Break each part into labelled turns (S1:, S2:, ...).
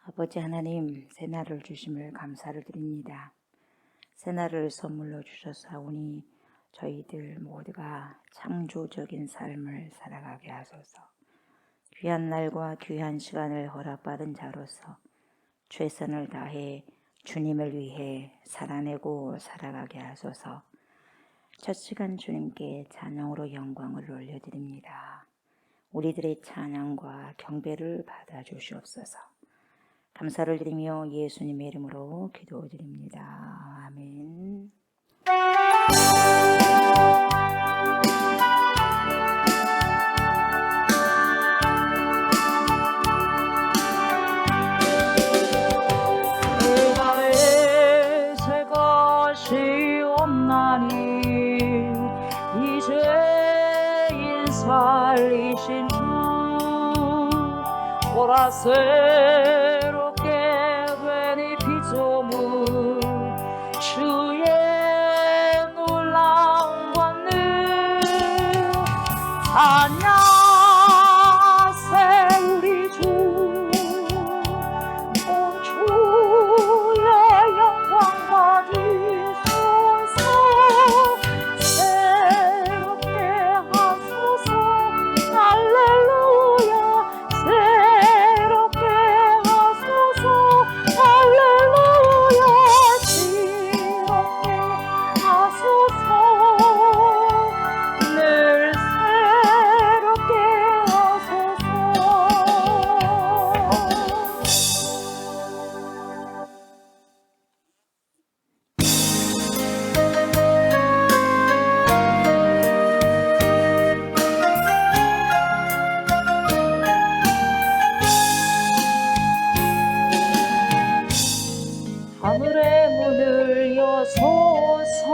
S1: 아버지 하나님, 새날을 주심을 감사를 드립니다. 새날을 선물로 주셨사오니 저희들 모두가 창조적인 삶을 살아가게 하소서. 귀한 날과 귀한 시간을 허락받은 자로서 최선을 다해 주님을 위해 살아내고 살아가게 하소서. 첫 시간 주님께 찬양으로 영광을 올려드립니다. 우리들의 찬양과 경배를 받아 주시옵소서. 감사를 드리며 예수님의 이름으로 기도드립니다. 아멘.
S2: 세간에 새가 시옵나니 이제인 살리신 주 보라새롭게 된 이 피조물 주의 놀라운 권능 찬양하세 우리 주 온 주의 영광 받으소서. 새롭게 하소서. 할렐루야. 새롭게 하소서. 할렐루야. 새롭게 하소서. 늘 새롭게 하소서. 하늘의 문을 여소서.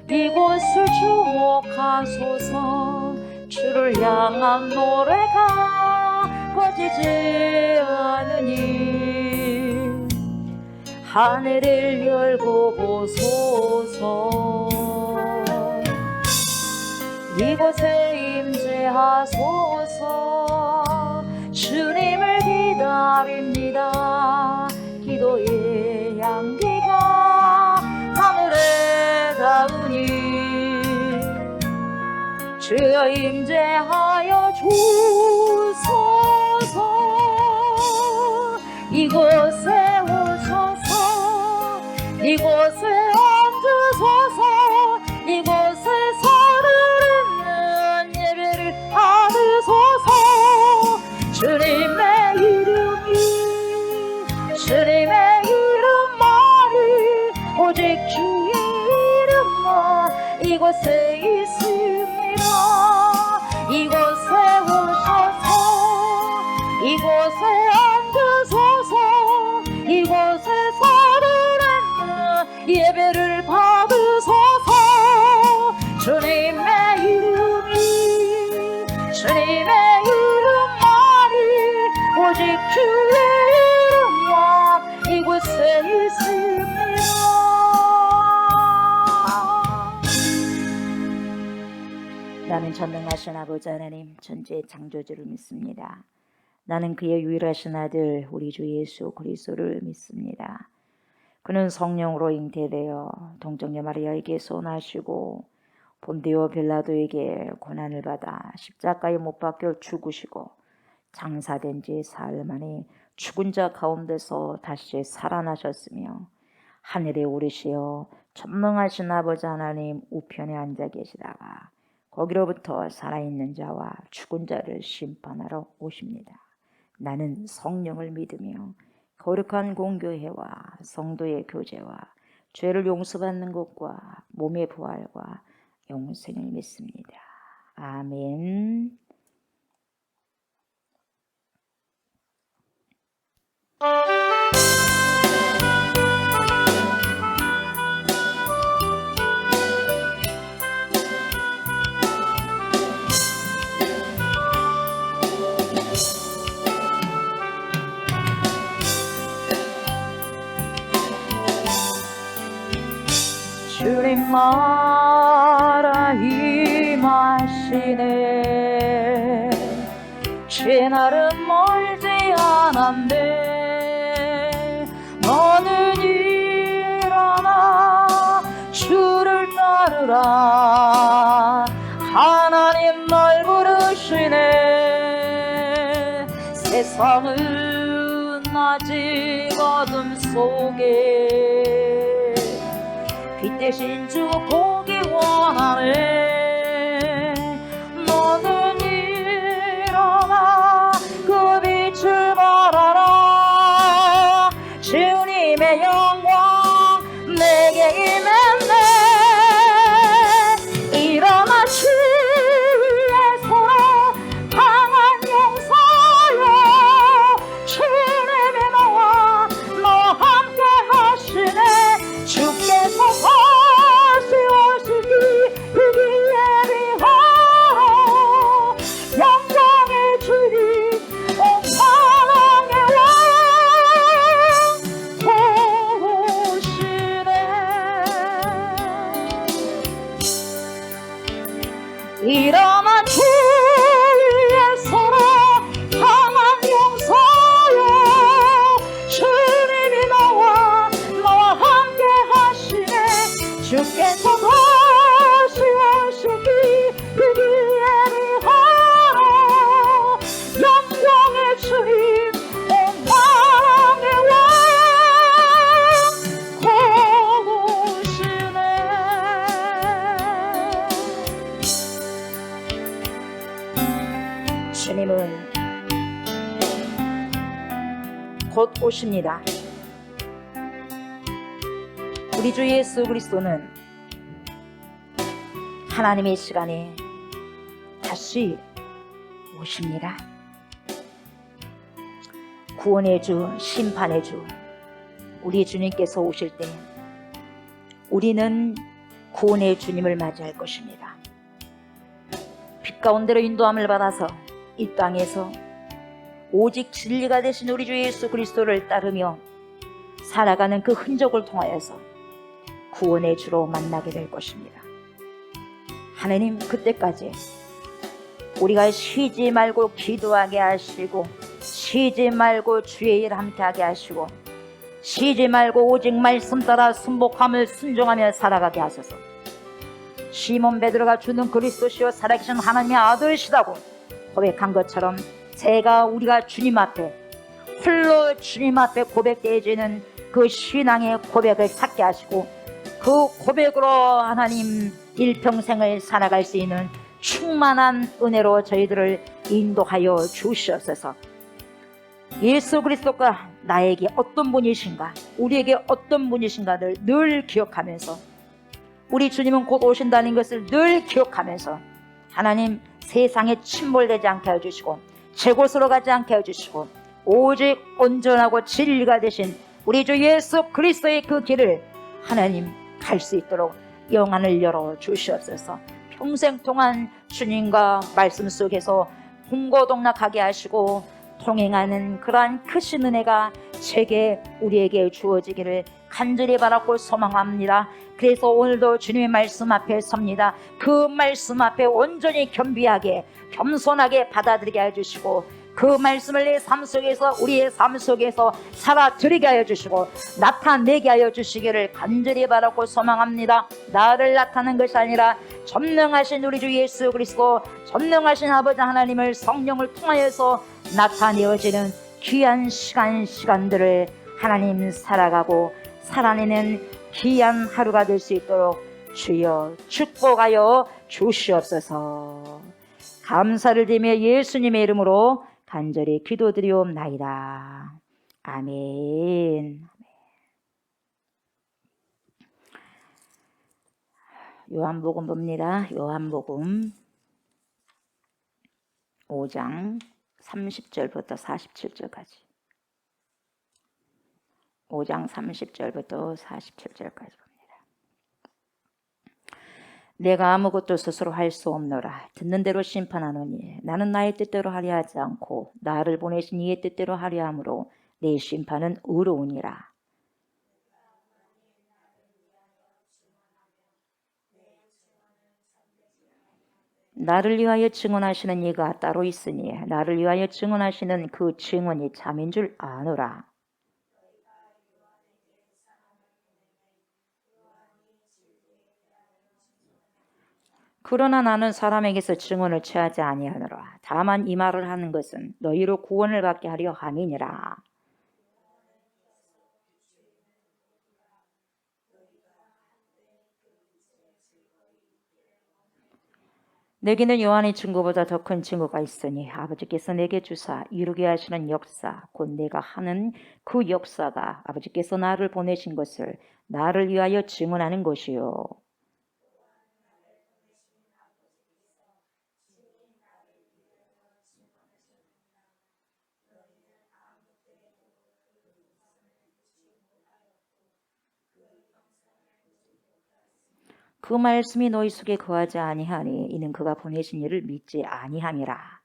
S2: 이곳을 주목하소서. 주를 향한 노래가 꺼지지 않으니 하늘을 열고 보소서. 이곳에 임재하소서. 주님을 기다립니다. 기도의 향기가 하늘에 닿으니 주여 임재하여 주소서. 이곳에 오셔서 이곳에 앉으소서. 이곳에서 드리는 예배를 받으소서. 주님의 이름이 주님의 이름만이 오직 주의 이름만 이곳에 있습니다. 이곳에 오셔서 이곳에 앉으소서. 이곳에서 드리는 예배를 받으소서. 주님의 이름이 주님의 이름만이 오직 주의 이곳에 있습니다.
S1: 나는 전능하신 아버지 하나님, 천지의 창조주를 믿습니다. 나는 그의 유일하신 아들 우리 주 예수 그리스도를 믿습니다. 그는 성령으로 잉태되어 동정녀 마리아에게 소나시고 본디오 빌라도에게 고난을 받아 십자가에 못 박혀 죽으시고 장사된 지 사흘 만에 죽은 자 가운데서 다시 살아나셨으며 하늘에 오르시어 전능하신 아버지 하나님 우편에 앉아 계시다가 거기로부터 살아있는 자와 죽은 자를 심판하러 오십니다. 나는 성령을 믿으며 거룩한 공교회와 성도의 교제와 죄를 용서받는 것과 몸의 부활과 영생을 믿습니다. 아멘.
S2: 주님 나라 임하시네. 죄날은 멀지 않았네. 부르라. 하나님 날 부르시네. 세상은 아직 어둠 속에 빛 대신 주 보기 원하네. 너는 일어나 그 빛을 바라라. 주님의 영광 내게 임했네. 일어나 주의 손으로 강한 용사여. 주님이 너와 함께 하시네. 주께서 다시 오시기 그 길에 비하라. 영광의 주님 온 사랑의 왕 오시네. 일어나 주의 손으로 강한 용사여. 주님이 너와 함께 하시네. 주께서 다시 오시기 그 길에 비하라. 영광의 주님 온 사랑의 왕 오시네.
S1: 주님은 곧 오십니다. 우리 주 예수 그리스도는 하나님의 시간에 다시 오십니다. 구원의 주, 심판의 주, 우리 주님께서 오실 때 우리는 구원의 주님을 맞이할 것입니다. 빛 가운데로 인도함을 받아서 이 땅에서 오직 진리가 되신 우리 주 예수 그리스도를 따르며 살아가는 그 흔적을 통하여서 구원의 주로 만나게 될 것입니다. 하나님 그때까지 우리가 쉬지 말고 기도하게 하시고, 쉬지 말고 주의 일 함께하게 하시고, 쉬지 말고 오직 말씀 따라 순복함을 순종하며 살아가게 하소서. 시몬 베드로가 주는 그리스도시요 살아계신 하나님의 아들이시다고 고백한 것처럼 우리가 주님 앞에 홀로 주님 앞에 고백되어지는 그 신앙의 고백을 찾게 하시고, 그 고백으로 하나님 일평생을 살아갈 수 있는 충만한 은혜로 저희들을 인도하여 주시옵소서. 예수 그리스도가 나에게 어떤 분이신가, 우리에게 어떤 분이신가를 늘 기억하면서, 우리 주님은 곧 오신다는 것을 늘 기억하면서 하나님 세상에 침몰되지 않게 해주시고, 제곳으로 가지 않게 해주시고, 오직 온전하고 진리가 되신 우리 주 예수 그리스도의 그 길을 하나님 갈 수 있도록 영안을 열어 주시옵소서. 평생 동안 주님과 말씀 속에서 동고동락하게 하시고 통행하는 그러한 크신 은혜가 제게 우리에게 주어지기를 간절히 바라고 소망합니다. 그래서 오늘도 주님의 말씀 앞에 섭니다. 그 말씀 앞에 온전히 겸비하게 겸손하게 받아들이게 해주시고, 그 말씀을 내 삶 속에서 우리의 삶 속에서 살아드리게 하여 주시고 나타내게 하여 주시기를 간절히 바라고 소망합니다. 나를 나타내는 것이 아니라 전능하신 우리 주 예수 그리스도, 전능하신 아버지 하나님을 성령을 통하여서 나타내어지는 귀한 시간들을 하나님 살아가고 살아내는 귀한 하루가 될 수 있도록 주여 축복하여 주시옵소서. 감사를 드리며 예수님의 이름으로 간절히 기도드리옵나이다. 아멘. 요한복음 봅니다. 요한복음 5장 30절부터 47절까지. 5장 30절부터 47절까지 봅니다. 내가 아무것도 스스로 할 수 없노라. 듣는 대로 심판하노니 나는 나의 뜻대로 하려 하지 않고 나를 보내신 이의 뜻대로 하려 함으로 내 심판은 의로우니라. 나를 위하여 증언하시는 이가 따로 있으니 나를 위하여 증언하시는 그 증언이 참인 줄 아노라. 그러나 나는 사람에게서 증언을 취하지 아니하노라. 다만 이 말을 하는 것은 너희로 구원을 받게 하려 함이니라. 내게는 요한의 증거보다 더 큰 증거가 있으니 아버지께서 내게 주사 이루게 하시는 역사 곧 내가 하는 그 역사가 아버지께서 나를 보내신 것을 나를 위하여 증언하는 것이요. 그 말씀이 너희 속에 거하지 아니하니 이는 그가 보내신 이를 믿지 아니함이라.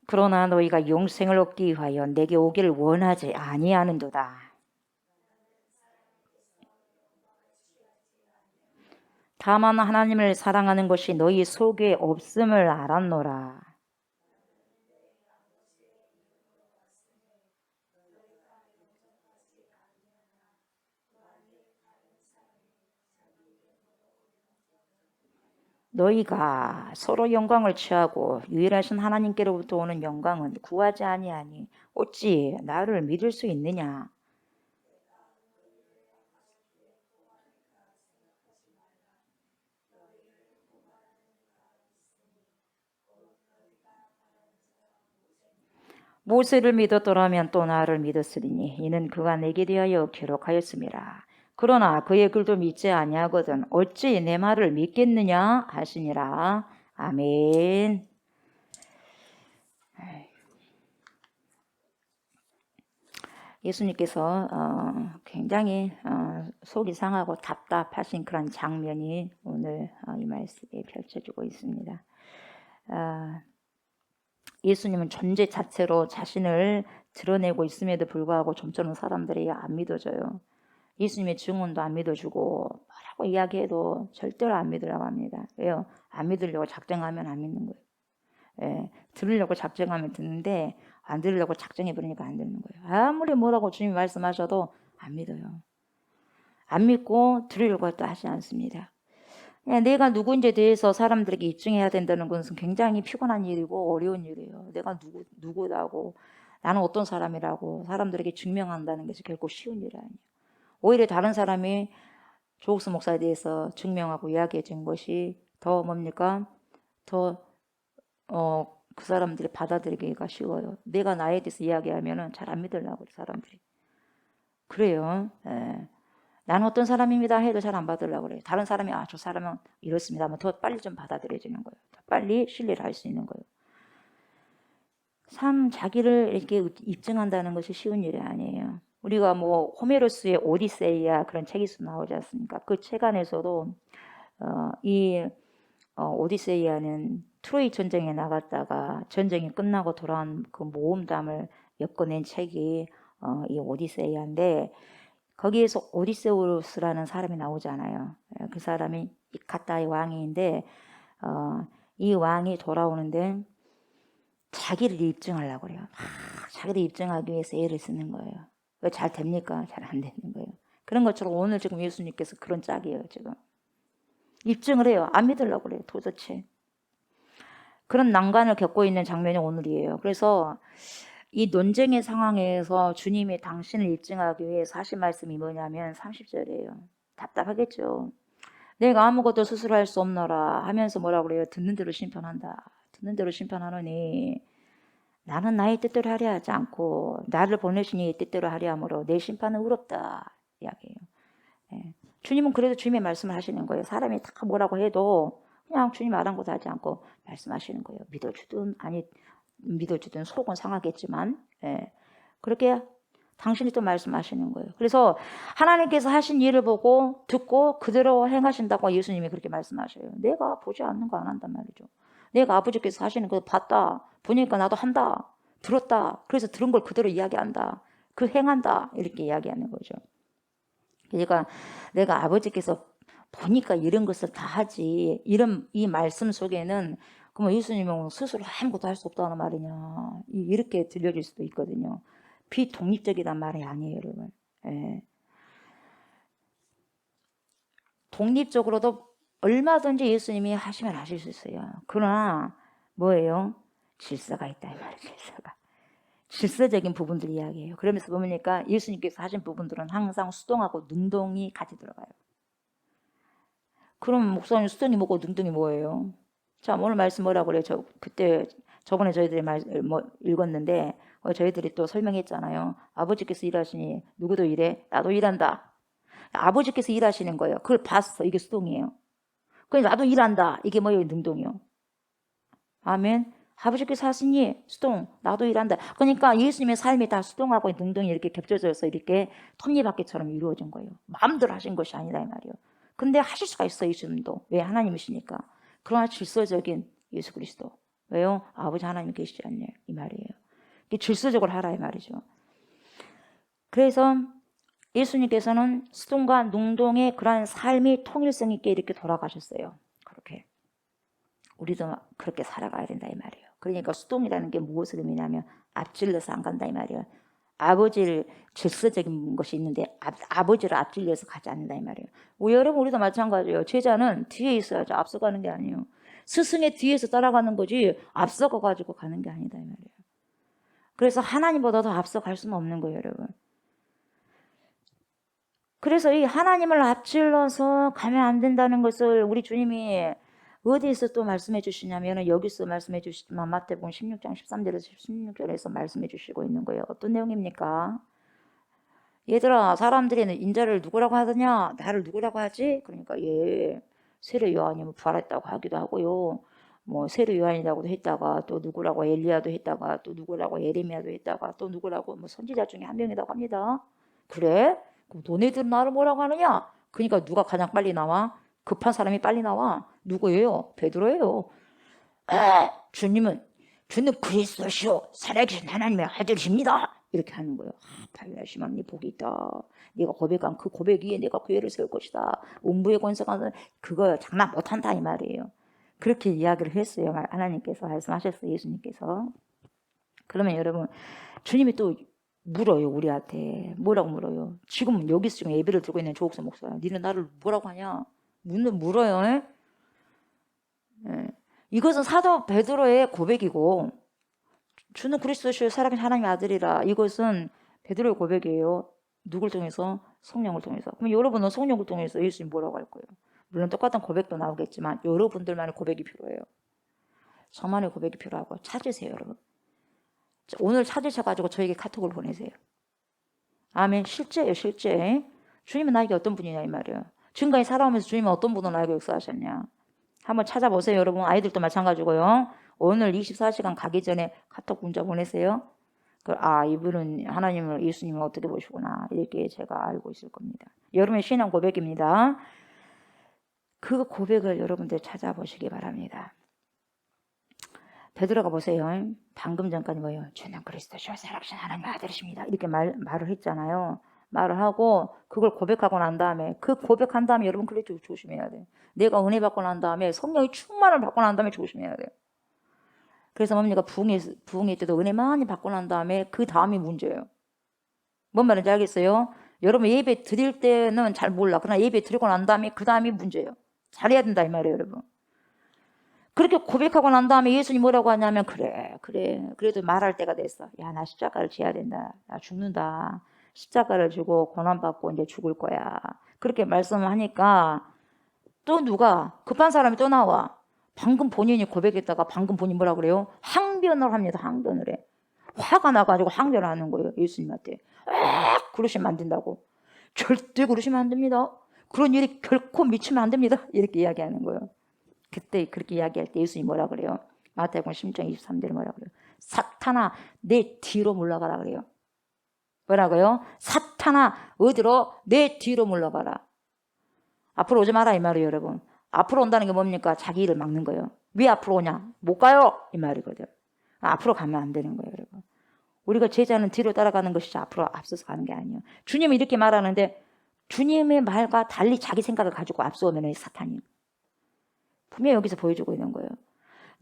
S1: 그러나 너희가 영생을 얻기 위하여 내게 오기를 원하지 아니하는도다. 다만 하나님을 사랑하는 것이 너희 속에 없음을 알았노라. 너희가 서로 영광을 취하고 유일하신 하나님께로부터 오는 영광은 구하지 아니하니 어찌 나를 믿을 수 있느냐? 모세를 믿었더라면 또 나를 믿었으리니 이는 그가 내게 대하여 기록하였음이라. 그러나 그의 글도 믿지 아니하거든 어찌 내 말을 믿겠느냐 하시니라. 아멘. 예수님께서 굉장히 속이 상하고 답답하신 그런 장면이 오늘 이 말씀에 펼쳐지고 있습니다. 예수님은 존재 자체로 자신을 드러내고 있음에도 불구하고 점점 사람들이 안 믿어져요. 예수님의 증언도 안 믿어주고 뭐라고 이야기해도 절대로 안 믿으라고 합니다. 왜요? 안 믿으려고 작정하면 안 믿는 거예요. 예, 들으려고 작정하면 듣는데 안 들으려고 작정해버리니까 안 듣는 거예요. 아무리 뭐라고 주님이 말씀하셔도 안 믿어요. 안 믿고 들으려고 또 하지 않습니다. 내가 누구인지에 대해서 사람들에게 입증해야 된다는 것은 굉장히 피곤한 일이고 어려운 일이에요. 내가 누구라고 나는 어떤 사람이라고 사람들에게 증명한다는 것이 결코 쉬운 일이 아니에요. 오히려 다른 사람이 조옥수 목사에 대해서 증명하고 이야기해 준 것이 더 뭡니까? 더 그 사람들이 받아들이기가 쉬워요. 내가 나에 대해서 이야기하면 잘 안 믿으려고 사람들이. 그래요. 예. 나는 어떤 사람입니다 해도 잘 안 받으려고 그래요. 다른 사람이 저 사람은 이렇습니다 하면 더 빨리 좀 받아들여지는 거예요. 더 빨리 신뢰를 할 수 있는 거예요. 참 자기를 이렇게 입증한다는 것이 쉬운 일이 아니에요. 우리가 뭐 호메로스의 오디세이아 그런 책이 나오지 않습니까? 그 책 안에서도 이 오디세이아는 트로이 전쟁에 나갔다가 전쟁이 끝나고 돌아온 그 모험담을 엮어낸 책이 이 오디세이아인데 거기에서 오디세우스라는 사람이 나오잖아요. 그 사람이 가타의 왕인데 이 왕이 돌아오는데 자기를 입증하려고 그래요. 자기를 입증하기 위해서 애를 쓰는 거예요. 잘 됩니까? 잘 안 되는 거예요. 그런 것처럼 오늘 지금 예수님께서 그런 짝이에요. 지금 입증을 해요. 안 믿으려고 그래요. 도대체. 그런 난관을 겪고 있는 장면이 오늘이에요. 그래서 이 논쟁의 상황에서 주님이 당신을 입증하기 위해서 하신 말씀이 뭐냐면 30절이에요. 답답하겠죠. 내가 아무것도 스스로 할 수 없노라 하면서 뭐라고 그래요? 듣는 대로 심판한다. 듣는 대로 심판하노니 나는 나의 뜻대로 하려 하지 않고 나를 보내신 이의 뜻대로 하려 함으로 내 심판은 의롭다 이야기해요. 예. 주님은 그래도 주님의 말씀을 하시는 거예요. 사람이 다 뭐라고 해도 그냥 주님 말한 것도 하지 않고 말씀하시는 거예요. 믿어주든 아니 믿어주든 속은 상하겠지만 그렇게 당신이 또 말씀하시는 거예요. 그래서 하나님께서 하신 일을 보고 듣고 그대로 행하신다고 예수님이 그렇게 말씀하셔요. 내가 보지 않는 거 안 한단 말이죠. 내가 아버지께서 하시는 거 봤다. 보니까 나도 한다. 들었다. 그래서 들은 걸 그대로 이야기한다. 그 행한다. 이렇게 이야기하는 거죠. 그러니까 내가 아버지께서 보니까 이런 것을 다 하지. 이 말씀 속에는 그러면 예수님은 스스로 아무것도 할 수 없다는 말이냐, 이렇게 들려질 수도 있거든요. 비독립적이란 말이 아니에요, 여러분. 예. 독립적으로도 얼마든지 예수님이 하시면 하실 수 있어요. 그러나 뭐예요? 질서가 있다 이 말이에요. 질서적인 부분들 이야기해요. 그러면서 보니까 예수님께서 하신 부분들은 항상 수동하고 능동이 같이 들어가요. 그럼 목사님 수동이 뭐고 능동이 뭐예요? 자, 오늘 말씀 뭐라고 그래요? 그때 저번에 저희들이 읽었는데 저희들이 또 설명했잖아요. 아버지께서 일하시니 누구도 일해? 나도 일한다. 아버지께서 일하시는 거예요. 그걸 봤어. 이게 수동이에요. 그러니까 나도 일한다. 이게 뭐예요? 능동이요. 아멘. 아버지께서 하시니 수동, 나도 일한다. 그러니까 예수님의 삶이 다 수동하고 능동이 이렇게 겹쳐져서 이렇게 톱니바퀴처럼 이루어진 거예요. 마음대로 하신 것이 아니다 이 말이에요. 근데 하실 수가 있어요. 예수님도. 왜? 하나님이시니까. 그러나 질서적인 예수 그리스도. 왜요? 아버지 하나님 계시지 않냐 이 말이에요. 질서적으로 하라 이 말이죠. 그래서 예수님께서는 수동과 능동의 그러한 삶이 통일성 있게 이렇게 돌아가셨어요. 그렇게. 우리도 그렇게 살아가야 된다 이 말이에요. 그러니까 수동이라는 게 무엇을 의미냐면 앞질러서 안 간다 이 말이에요. 아버지를 질서적인 것이 있는데 아버지를 앞질러서 가지 않는다 이 말이에요. 여러분 우리도 마찬가지예요. 제자는 뒤에 있어야죠. 앞서가는 게 아니에요. 스승의 뒤에서 따라가는 거지 앞서가 가지고 가는 게 아니다 이 말이에요. 그래서 하나님보다 더 앞서갈 수는 없는 거예요, 여러분. 그래서 이 하나님을 앞질러서 가면 안 된다는 것을 우리 주님이 어디에서 또 말씀해 주시냐면 여기서 말씀해 주시지만 마태복음 16장 13절에서 16절에서 말씀해 주시고 있는 거예요. 어떤 내용입니까? 얘들아, 사람들이 인자를 누구라고 하더냐? 나를 누구라고 하지? 그러니까 세례 요한이 부활했다고 하기도 하고요. 세례 요한이라고도 했다가 또 누구라고 엘리야도 했다가 또 누구라고 예레미야도 했다가 또 누구라고 선지자 중에 한 명이라고 합니다. 그래? 그럼 너네들은 나를 뭐라고 하느냐? 그러니까 누가 가장 빨리 나와? 급한 사람이 빨리 나와. 누구예요? 베드로예요. 주님 그리스도시요 살아계신 하나님의 아들이십니다. 이렇게 하는 거예요. 발라시만 네 복이 있다. 네가 고백한 그 고백 위에 내가 구애를 세울 것이다. 음부의 권세가 그거 장난 못한다 이 말이에요. 그렇게 이야기를 했어요. 하나님께서 말씀하셨어요. 예수님께서. 그러면 여러분 주님이 또 물어요. 우리한테 뭐라고 물어요? 지금 여기서 지금 예배를 드리고 있는 조옥선 목사야. 니는 나를 뭐라고 하냐? 물어요. 예. 이것은 사도 베드로의 고백이고 주는 그리스도시요 살아계신 하나님의 아들이라. 이것은 베드로의 고백이에요. 누굴 통해서? 성령을 통해서. 그럼 여러분은 성령을 통해서 예수님 뭐라고 할 거예요? 물론 똑같은 고백도 나오겠지만 여러분들만의 고백이 필요해요. 저만의 고백이 필요하고 찾으세요, 여러분. 오늘 찾으셔가지고 저에게 카톡을 보내세요. 아멘. 실제예요, 실제. 주님은 나에게 어떤 분이냐 이 말이에요. 지금까지 살아오면서 주님은 어떤 분으로 나에게 역사하셨냐. 한번 찾아보세요, 여러분. 아이들도 마찬가지고요. 오늘 24시간 가기 전에 카톡 문자 보내세요. 이분은 하나님을, 예수님을 어떻게 보시구나. 이렇게 제가 알고 있을 겁니다. 여러분의 신앙 고백입니다. 그 고백을 여러분들 찾아보시기 바랍니다. 베드로가 보세요. 방금 전까지 뭐예요? 주는 그리스도시요 살아계신 하나님의 아들이십니다. 이렇게 말을 했잖아요. 말을 하고 그걸 고백하고 난 다음에 그 고백한 다음에 여러분 그래 조심해야 돼요. 내가 은혜 받고 난 다음에 성령의 충만을 받고 난 다음에 조심해야 돼요. 그래서 뭡니까? 부흥회 때도 은혜 많이 받고 난 다음에 그 다음이 문제예요. 뭔 말인지 알겠어요? 여러분 예배 드릴 때는 잘 몰라. 그러나 예배 드리고 난 다음에 그 다음이 문제예요. 잘해야 된다 이 말이에요, 여러분. 그렇게 고백하고 난 다음에 예수님 뭐라고 하냐면 그래도 말할 때가 됐어. 야, 나 십자가를 지어야 된다. 나 죽는다. 십자가를 지고 고난받고 이제 죽을 거야. 그렇게 말씀하니까 또 누가 급한 사람이 또 나와. 방금 본인이 고백했다가 방금 본인이 뭐라 그래요? 항변을 합니다. 항변을 해. 화가 나가지고 항변을 하는 거예요. 예수님한테. 그러시면 안 된다고. 절대 그러시면 안 됩니다. 그런 일이 결코 미치면 안 됩니다. 이렇게 이야기하는 거예요. 그때 그렇게 이야기할 때 예수님이 뭐라 그래요? 마태복음 16장 23절에 뭐라 그래요? 사탄아 내 뒤로 물러가라 그래요. 뭐라고요? 사탄아 어디로? 내 뒤로 물러가라. 앞으로 오지 마라 이 말이에요, 여러분. 앞으로 온다는 게 뭡니까? 자기 일을 막는 거예요. 왜 앞으로 오냐? 못 가요 이 말이거든. 앞으로 가면 안 되는 거예요, 여러분. 우리가 제자는 뒤로 따라가는 것이지 앞으로 앞서서 가는 게 아니에요. 주님이 이렇게 말하는데 주님의 말과 달리 자기 생각을 가지고 앞서오면 사탄이 분명히 여기서 보여주고 있는 거예요.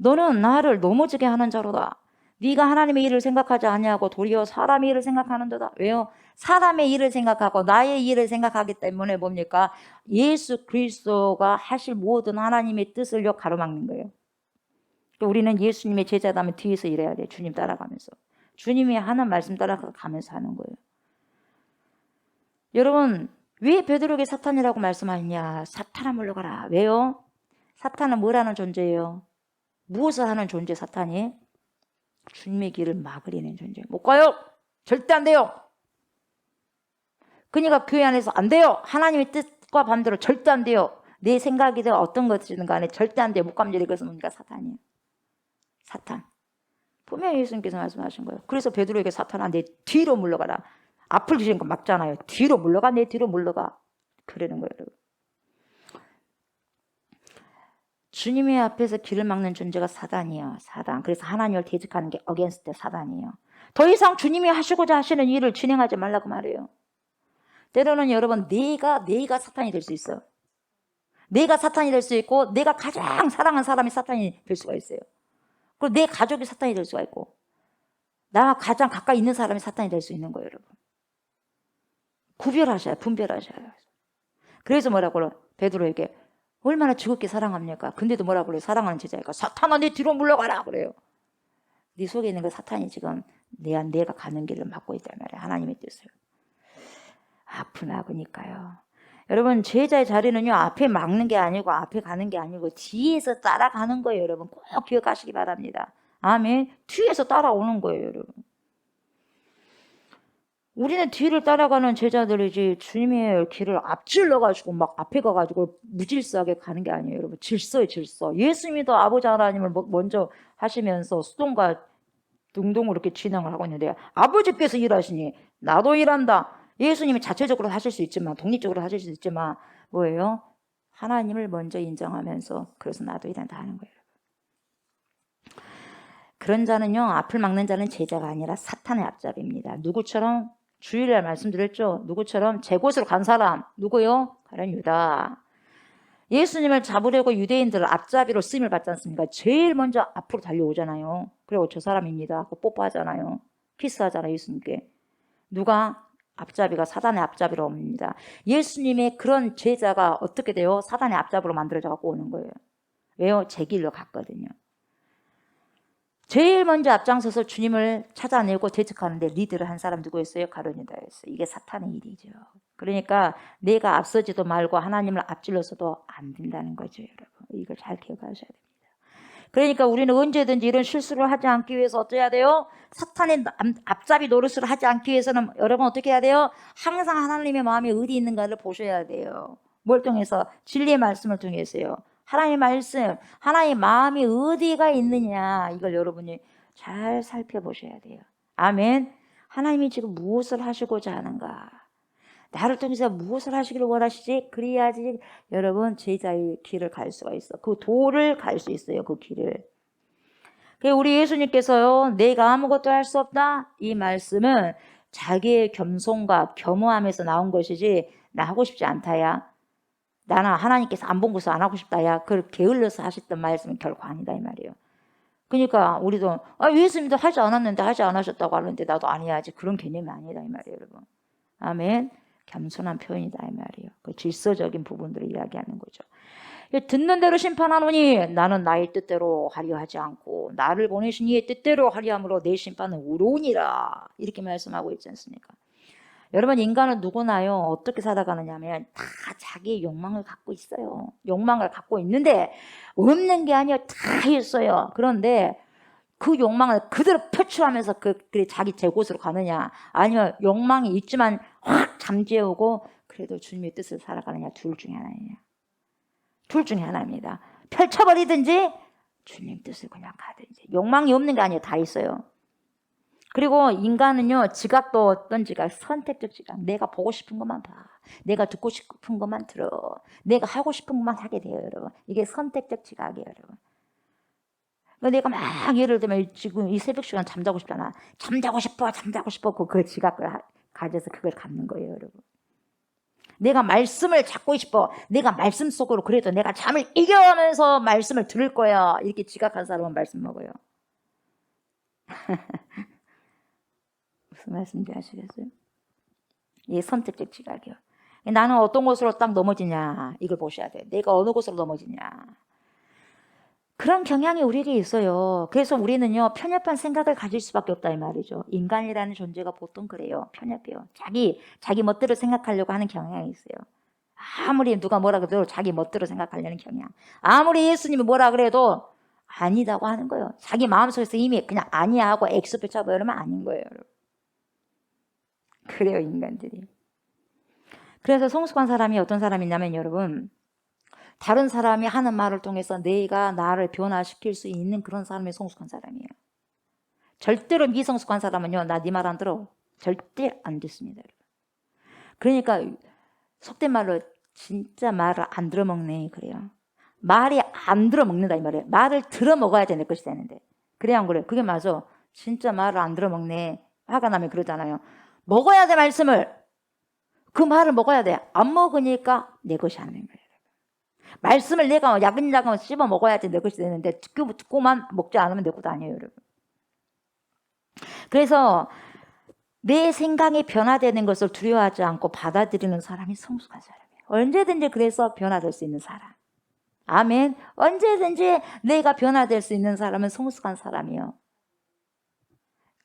S1: 너는 나를 넘어지게 하는 자로다. 네가 하나님의 일을 생각하지 아니하고 도리어 사람의 일을 생각하는도다. 왜요? 사람의 일을 생각하고 나의 일을 생각하기 때문에 뭡니까? 예수 그리스도가 하실 모든 하나님의 뜻을 가로막는 거예요. 우리는 예수님의 제자다면 뒤에서 일해야 돼. 주님 따라가면서. 주님이 하는 말씀 따라가면서 하는 거예요. 여러분, 왜 베드로에게 사탄이라고 말씀하느냐? 사탄아 물러가라. 왜요? 사탄은 뭐라는 존재예요? 무엇을 하는 존재 사탄이? 주님의 길을 막으려는 존재. 못 가요. 절대 안 돼요. 그러니까 교회 안에서 안 돼요. 하나님의 뜻과 반대로 절대 안 돼요. 내 생각이든 어떤 것이든 간에 절대 안 돼요. 못 가면 이것은 뭡니까? 사탄이에요. 사탄. 분명히 예수님께서 말씀하신 거예요. 그래서 베드로에게 사탄아 내 뒤로 물러가라. 앞을 주신 거 막잖아요. 뒤로 물러가. 내 뒤로 물러가. 그러는 거예요. 여러분. 주님의 앞에서 길을 막는 존재가 사단이에요. 사단. 그래서 하나님을 대적하는 게 어게인스트 사단이에요. 더 이상 주님이 하시고자 하시는 일을 진행하지 말라고 말해요. 때로는 여러분 내가 사탄이 될 수 있어요. 내가 사탄이 될 수 있고 내가 가장 사랑하는 사람이 사탄이 될 수가 있어요. 그리고 내 가족이 사탄이 될 수가 있고 나 가장 가까이 있는 사람이 사탄이 될 수 있는 거예요. 여러분. 구별하셔야 분별하셔야. 그래서 뭐라고 그래요? 베드로에게 얼마나 지극히 사랑합니까? 근데도 뭐라고 그래요? 사랑하는 제자니까 사탄아 내 뒤로 물러가라 그래요. 네 속에 있는 그 사탄이 지금 내가 가는 길을 막고 있단 말이에요. 하나님의 뜻을. 아프나 그러니까요. 여러분 제자의 자리는요 앞에 막는 게 아니고 앞에 가는 게 아니고 뒤에서 따라가는 거예요. 여러분 꼭 기억하시기 바랍니다. 아멘. 뒤에서 따라오는 거예요. 여러분. 우리는 뒤를 따라가는 제자들이지 주님의 길을 앞질러가지고 막 앞에 가가지고 무질서하게 가는 게 아니에요. 여러분 질서예요. 질서. 예수님이 더 아버지 하나님을 먼저 하시면서 수동과 능동으로 이렇게 진행을 하고 있는데 아버지께서 일하시니 나도 일한다. 예수님이 자체적으로 하실 수 있지만 독립적으로 하실 수 있지만 뭐예요? 하나님을 먼저 인정하면서 그래서 나도 일한다 하는 거예요. 그런 자는요 앞을 막는 자는 제자가 아니라 사탄의 앞잡이입니다. 누구처럼? 주일날 말씀드렸죠. 누구처럼? 제 곳으로 간 사람. 누구요? 가련 유다. 예수님을 잡으려고 유대인들을 앞잡이로 쓰임을 받지 않습니까? 제일 먼저 앞으로 달려오잖아요. 그리고 저 사람입니다. 뽀뽀하잖아요. 키스하잖아요. 예수님께. 누가? 앞잡이가 사단의 앞잡이로 옵니다. 예수님의 그런 제자가 어떻게 돼요? 사단의 앞잡이로 만들어져 갖고 오는 거예요. 왜요? 제 길로 갔거든요. 제일 먼저 앞장서서 주님을 찾아내고 대적하는데 리드를 한 사람 누구였어요? 가룟 유다였어요. 이게 사탄의 일이죠. 그러니까 내가 앞서지도 말고 하나님을 앞질러서도 안 된다는 거죠. 여러분. 이걸 잘 기억하셔야 됩니다. 그러니까 우리는 언제든지 이런 실수를 하지 않기 위해서 어떻게 해야 돼요? 사탄의 앞잡이 노릇을 하지 않기 위해서는 여러분 어떻게 해야 돼요? 항상 하나님의 마음이 어디 있는가를 보셔야 돼요. 뭘 통해서? 진리의 말씀을 통해서요. 하나님의 말씀, 하나님의 마음이 어디가 있느냐 이걸 여러분이 잘 살펴보셔야 돼요. 아멘. 하나님이 지금 무엇을 하시고자 하는가? 나를 통해서 무엇을 하시기를 원하시지? 그래야지 여러분 제자의 길을 갈 수가 있어. 그 도를 갈 수 있어요. 그 길을. 우리 예수님께서요. 내가 아무것도 할 수 없다. 이 말씀은 자기의 겸손과 겸허함에서 나온 것이지 나 하고 싶지 않다야. 나는 하나님께서 안 본 것을 안 하고 싶다야. 그걸 게을러서 하셨던 말씀은 결코 아니다 이 말이에요. 그러니까 우리도 예수님도 하지 않았는데 하지 않으셨다고 하는데 나도 안 해야지. 그런 개념이 아니다 이 말이에요. 여러분. 아멘. 겸손한 표현이다 이 말이에요. 그 질서적인 부분들을 이야기하는 거죠. 듣는 대로 심판하노니 나는 나의 뜻대로 하려 하지 않고 나를 보내신 이의 뜻대로 하려 함으로 내 심판은 의로우니라. 이렇게 말씀하고 있지 않습니까? 여러분 인간은 누구나요 어떻게 살아가느냐 하면 다 자기의 욕망을 갖고 있어요. 욕망을 갖고 있는데 없는 게 아니에요. 다 있어요. 그런데 그 욕망을 그대로 표출하면서 그래 자기 제 곳으로 가느냐 아니면 욕망이 있지만 확 잠재우고 그래도 주님의 뜻을 살아가느냐 둘 중에 하나예요. 둘 중에 하나입니다. 펼쳐버리든지 주님 뜻을 그냥 가든지. 욕망이 없는 게 아니에요. 다 있어요. 그리고 인간은요 지각도 어떤 지각? 선택적 지각. 내가 보고 싶은 것만 봐. 내가 듣고 싶은 것만 들어. 내가 하고 싶은 것만 하게 돼요. 여러분. 이게 선택적 지각이에요. 여러분. 내가 막 예를 들면 지금 이 새벽 시간 잠자고 싶잖아. 잠자고 싶어 그 지각을 가져서 그걸 갖는 거예요. 여러분. 내가 말씀을 잡고 싶어. 내가 말씀 속으로 그래도 내가 잠을 이겨가면서 말씀을 들을 거야. 이렇게 지각한 사람은 말씀 먹어요. 무슨 말씀인지 아시겠어요? 이게 선택적 지각이요. 나는 어떤 곳으로 딱 넘어지냐 이걸 보셔야 돼요. 내가 어느 곳으로 넘어지냐. 그런 경향이 우리에게 있어요. 그래서 우리는요 편협한 생각을 가질 수밖에 없다 이 말이죠. 인간이라는 존재가 보통 그래요. 편협해요. 자기 멋대로 생각하려고 하는 경향이 있어요. 아무리 누가 뭐라 그래도 자기 멋대로 생각하려는 경향. 아무리 예수님이 뭐라 그래도 아니다고 하는 거예요. 자기 마음속에서 이미 그냥 아니야 하고 X 붙여버리면 아닌 거예요. 여러분. 그래요 인간들이. 그래서 성숙한 사람이 어떤 사람이냐면 여러분 다른 사람이 하는 말을 통해서 내가 나를 변화시킬 수 있는 그런 사람이 성숙한 사람이에요. 절대로 미성숙한 사람은요 나 네 말 안 들어 절대 안 듣습니다. 그러니까 속된 말로 진짜 말을 안 들어먹네 그래요. 말이 안 들어먹는다 이 말이에요. 말을 들어먹어야 내 것이 되는데 그래 안 그래요? 그게 맞아. 진짜 말을 안 들어먹네. 화가 나면 그러잖아요. 먹어야 돼 말씀을. 그 말을 먹어야 돼. 안 먹으니까 내 것이 안 되는 거예요. 말씀을 내가 야금야금 씹어 먹어야지 내 것이 되는데 듣고만 먹지 않으면 내 것도 아니에요 여러분. 그래서 내 생각이 변화되는 것을 두려워하지 않고 받아들이는 사람이 성숙한 사람이에요. 언제든지 그래서 변화될 수 있는 사람. 아멘. 언제든지 내가 변화될 수 있는 사람은 성숙한 사람이에요.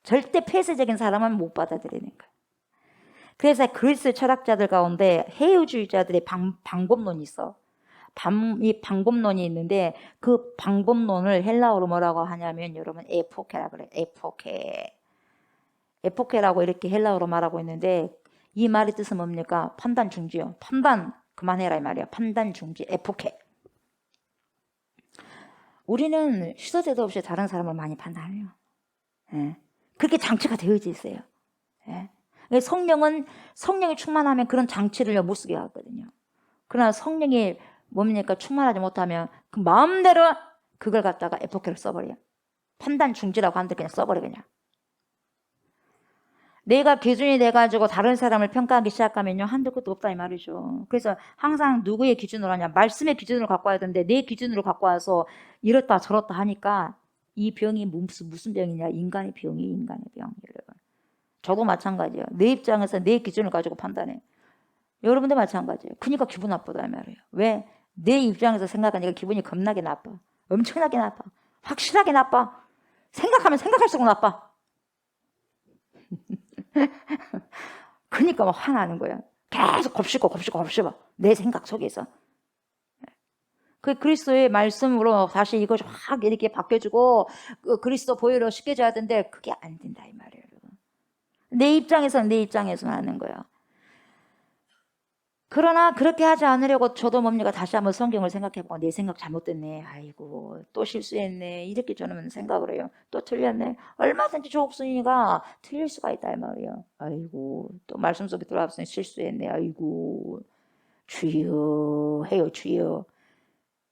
S1: 절대 폐쇄적인 사람은 못 받아들이는 거예요. 그래서 그리스 철학자들 가운데 해유주의자들의 방법론이 있어. 이 방법론이 있는데 그 방법론을 헬라어로 뭐라고 하냐면 여러분 에포케라 그래요. 에포케라고 이렇게 헬라어로 말하고 있는데 이 말의 뜻은 뭡니까? 판단 중지요. 판단 그만해라 이 말이야. 판단 중지 에포케. 우리는 시도 때도 없이 다른 사람을 많이 판단해요. 예. 그렇게 장치가 되어져 있어요. 예. 성령이 충만하면 그런 장치를 못 쓰게 하거든요. 그러나 성령이 뭡니까? 충만하지 못하면 그 마음대로 그걸 갖다가 에포케를 써버려요. 판단 중지라고 하는데 그냥 써버려 그냥. 내가 기준이 돼가지고 다른 사람을 평가하기 시작하면요 한도 끝도 없다 이 말이죠. 그래서 항상 누구의 기준으로 하냐 말씀의 기준으로 갖고 와야 되는데 내 기준으로 갖고 와서 이렇다 저렇다 하니까 이 병이 무슨 병이냐 인간의 병이 인간의 병 여러분. 저도 마찬가지예요. 내 입장에서 내 기준을 가지고 판단해. 여러분도 마찬가지예요. 그러니까 기분 나쁘다 이 말이에요. 왜? 내 입장에서 생각하니까 기분이 겁나게 나빠. 엄청나게 나빠. 확실하게 나빠. 생각하면 생각할수록 나빠. 그러니까 막 화나는 거야. 계속 곱씹고 내 생각 속에서. 그 그리스도의 말씀으로 다시 이거 확 이렇게 바뀌어주고 그리스도 보혈로 씻겨져야 되는데 그게 안 된다 이 말이에요. 여러분. 내 입장에서는 하는 거예요. 그러나 그렇게 하지 않으려고 저도 뭡니까 다시 한번 성경을 생각해보고 내 생각 잘못됐네. 아이고 또 실수했네. 이렇게 저는 생각을 해요. 또 틀렸네. 얼마든지 조옥순이가 틀릴 수가 있다 이 말이에요. 아이고 또 말씀 속에 들어왔으니 실수했네. 아이고 주여 해요. 주여.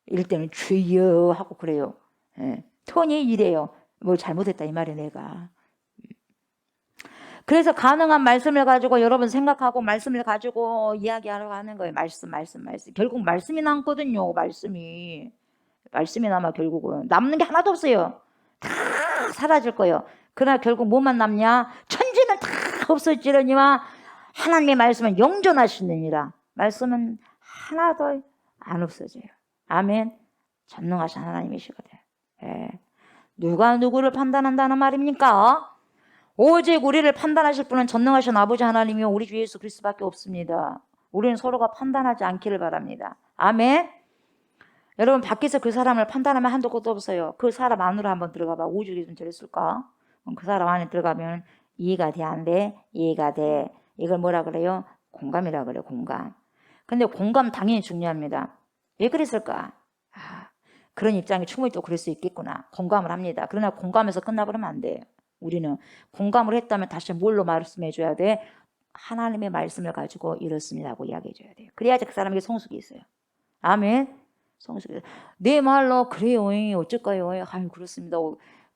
S1: 이럴 때는 주여 하고 그래요. 예. 톤이 이래요. 뭘 잘못했다 이 말이에요 내가. 그래서 가능한 말씀을 가지고 여러분 생각하고 말씀을 가지고 이야기하려고 하는 거예요. 말씀. 결국 말씀이 남거든요. 말씀이 남아 결국은. 남는 게 하나도 없어요. 다 사라질 거예요. 그러나 결국 뭐만 남냐? 천지는 다 없어지려니와 하나님의 말씀은 영존하시느니라. 말씀은 하나도 안 없어져요. 아멘. 전능하신 하나님이시거든. 예. 누가 누구를 판단한다는 말입니까? 오직 우리를 판단하실 분은 전능하신 아버지 하나님이요 우리 주 예수 그리스도밖에 없습니다. 우리는 서로가 판단하지 않기를 바랍니다. 아멘. 여러분 밖에서 그 사람을 판단하면 한도 끝도 없어요. 그 사람 안으로 한번 들어가봐. 우주기 좀 저랬을까? 그 사람 안에 들어가면 이해가 돼 안 돼? 이해가 돼. 이걸 뭐라 그래요? 공감이라 그래요. 공감. 근데 공감 당연히 중요합니다. 왜 그랬을까? 그런 입장이 충분히 또 그럴 수 있겠구나. 공감을 합니다. 그러나 공감에서 끝나버리면 안 돼요. 우리는 공감을 했다면 다시 뭘로 말씀해 줘야 돼? 하나님의 말씀을 가지고 이렇습니다 하고 이야기해 줘야 돼요. 그래야지 그 사람에게 성숙이 있어요. 아멘. 성숙이. 내 말로 그래요 어쩔까요? 아유 그렇습니다.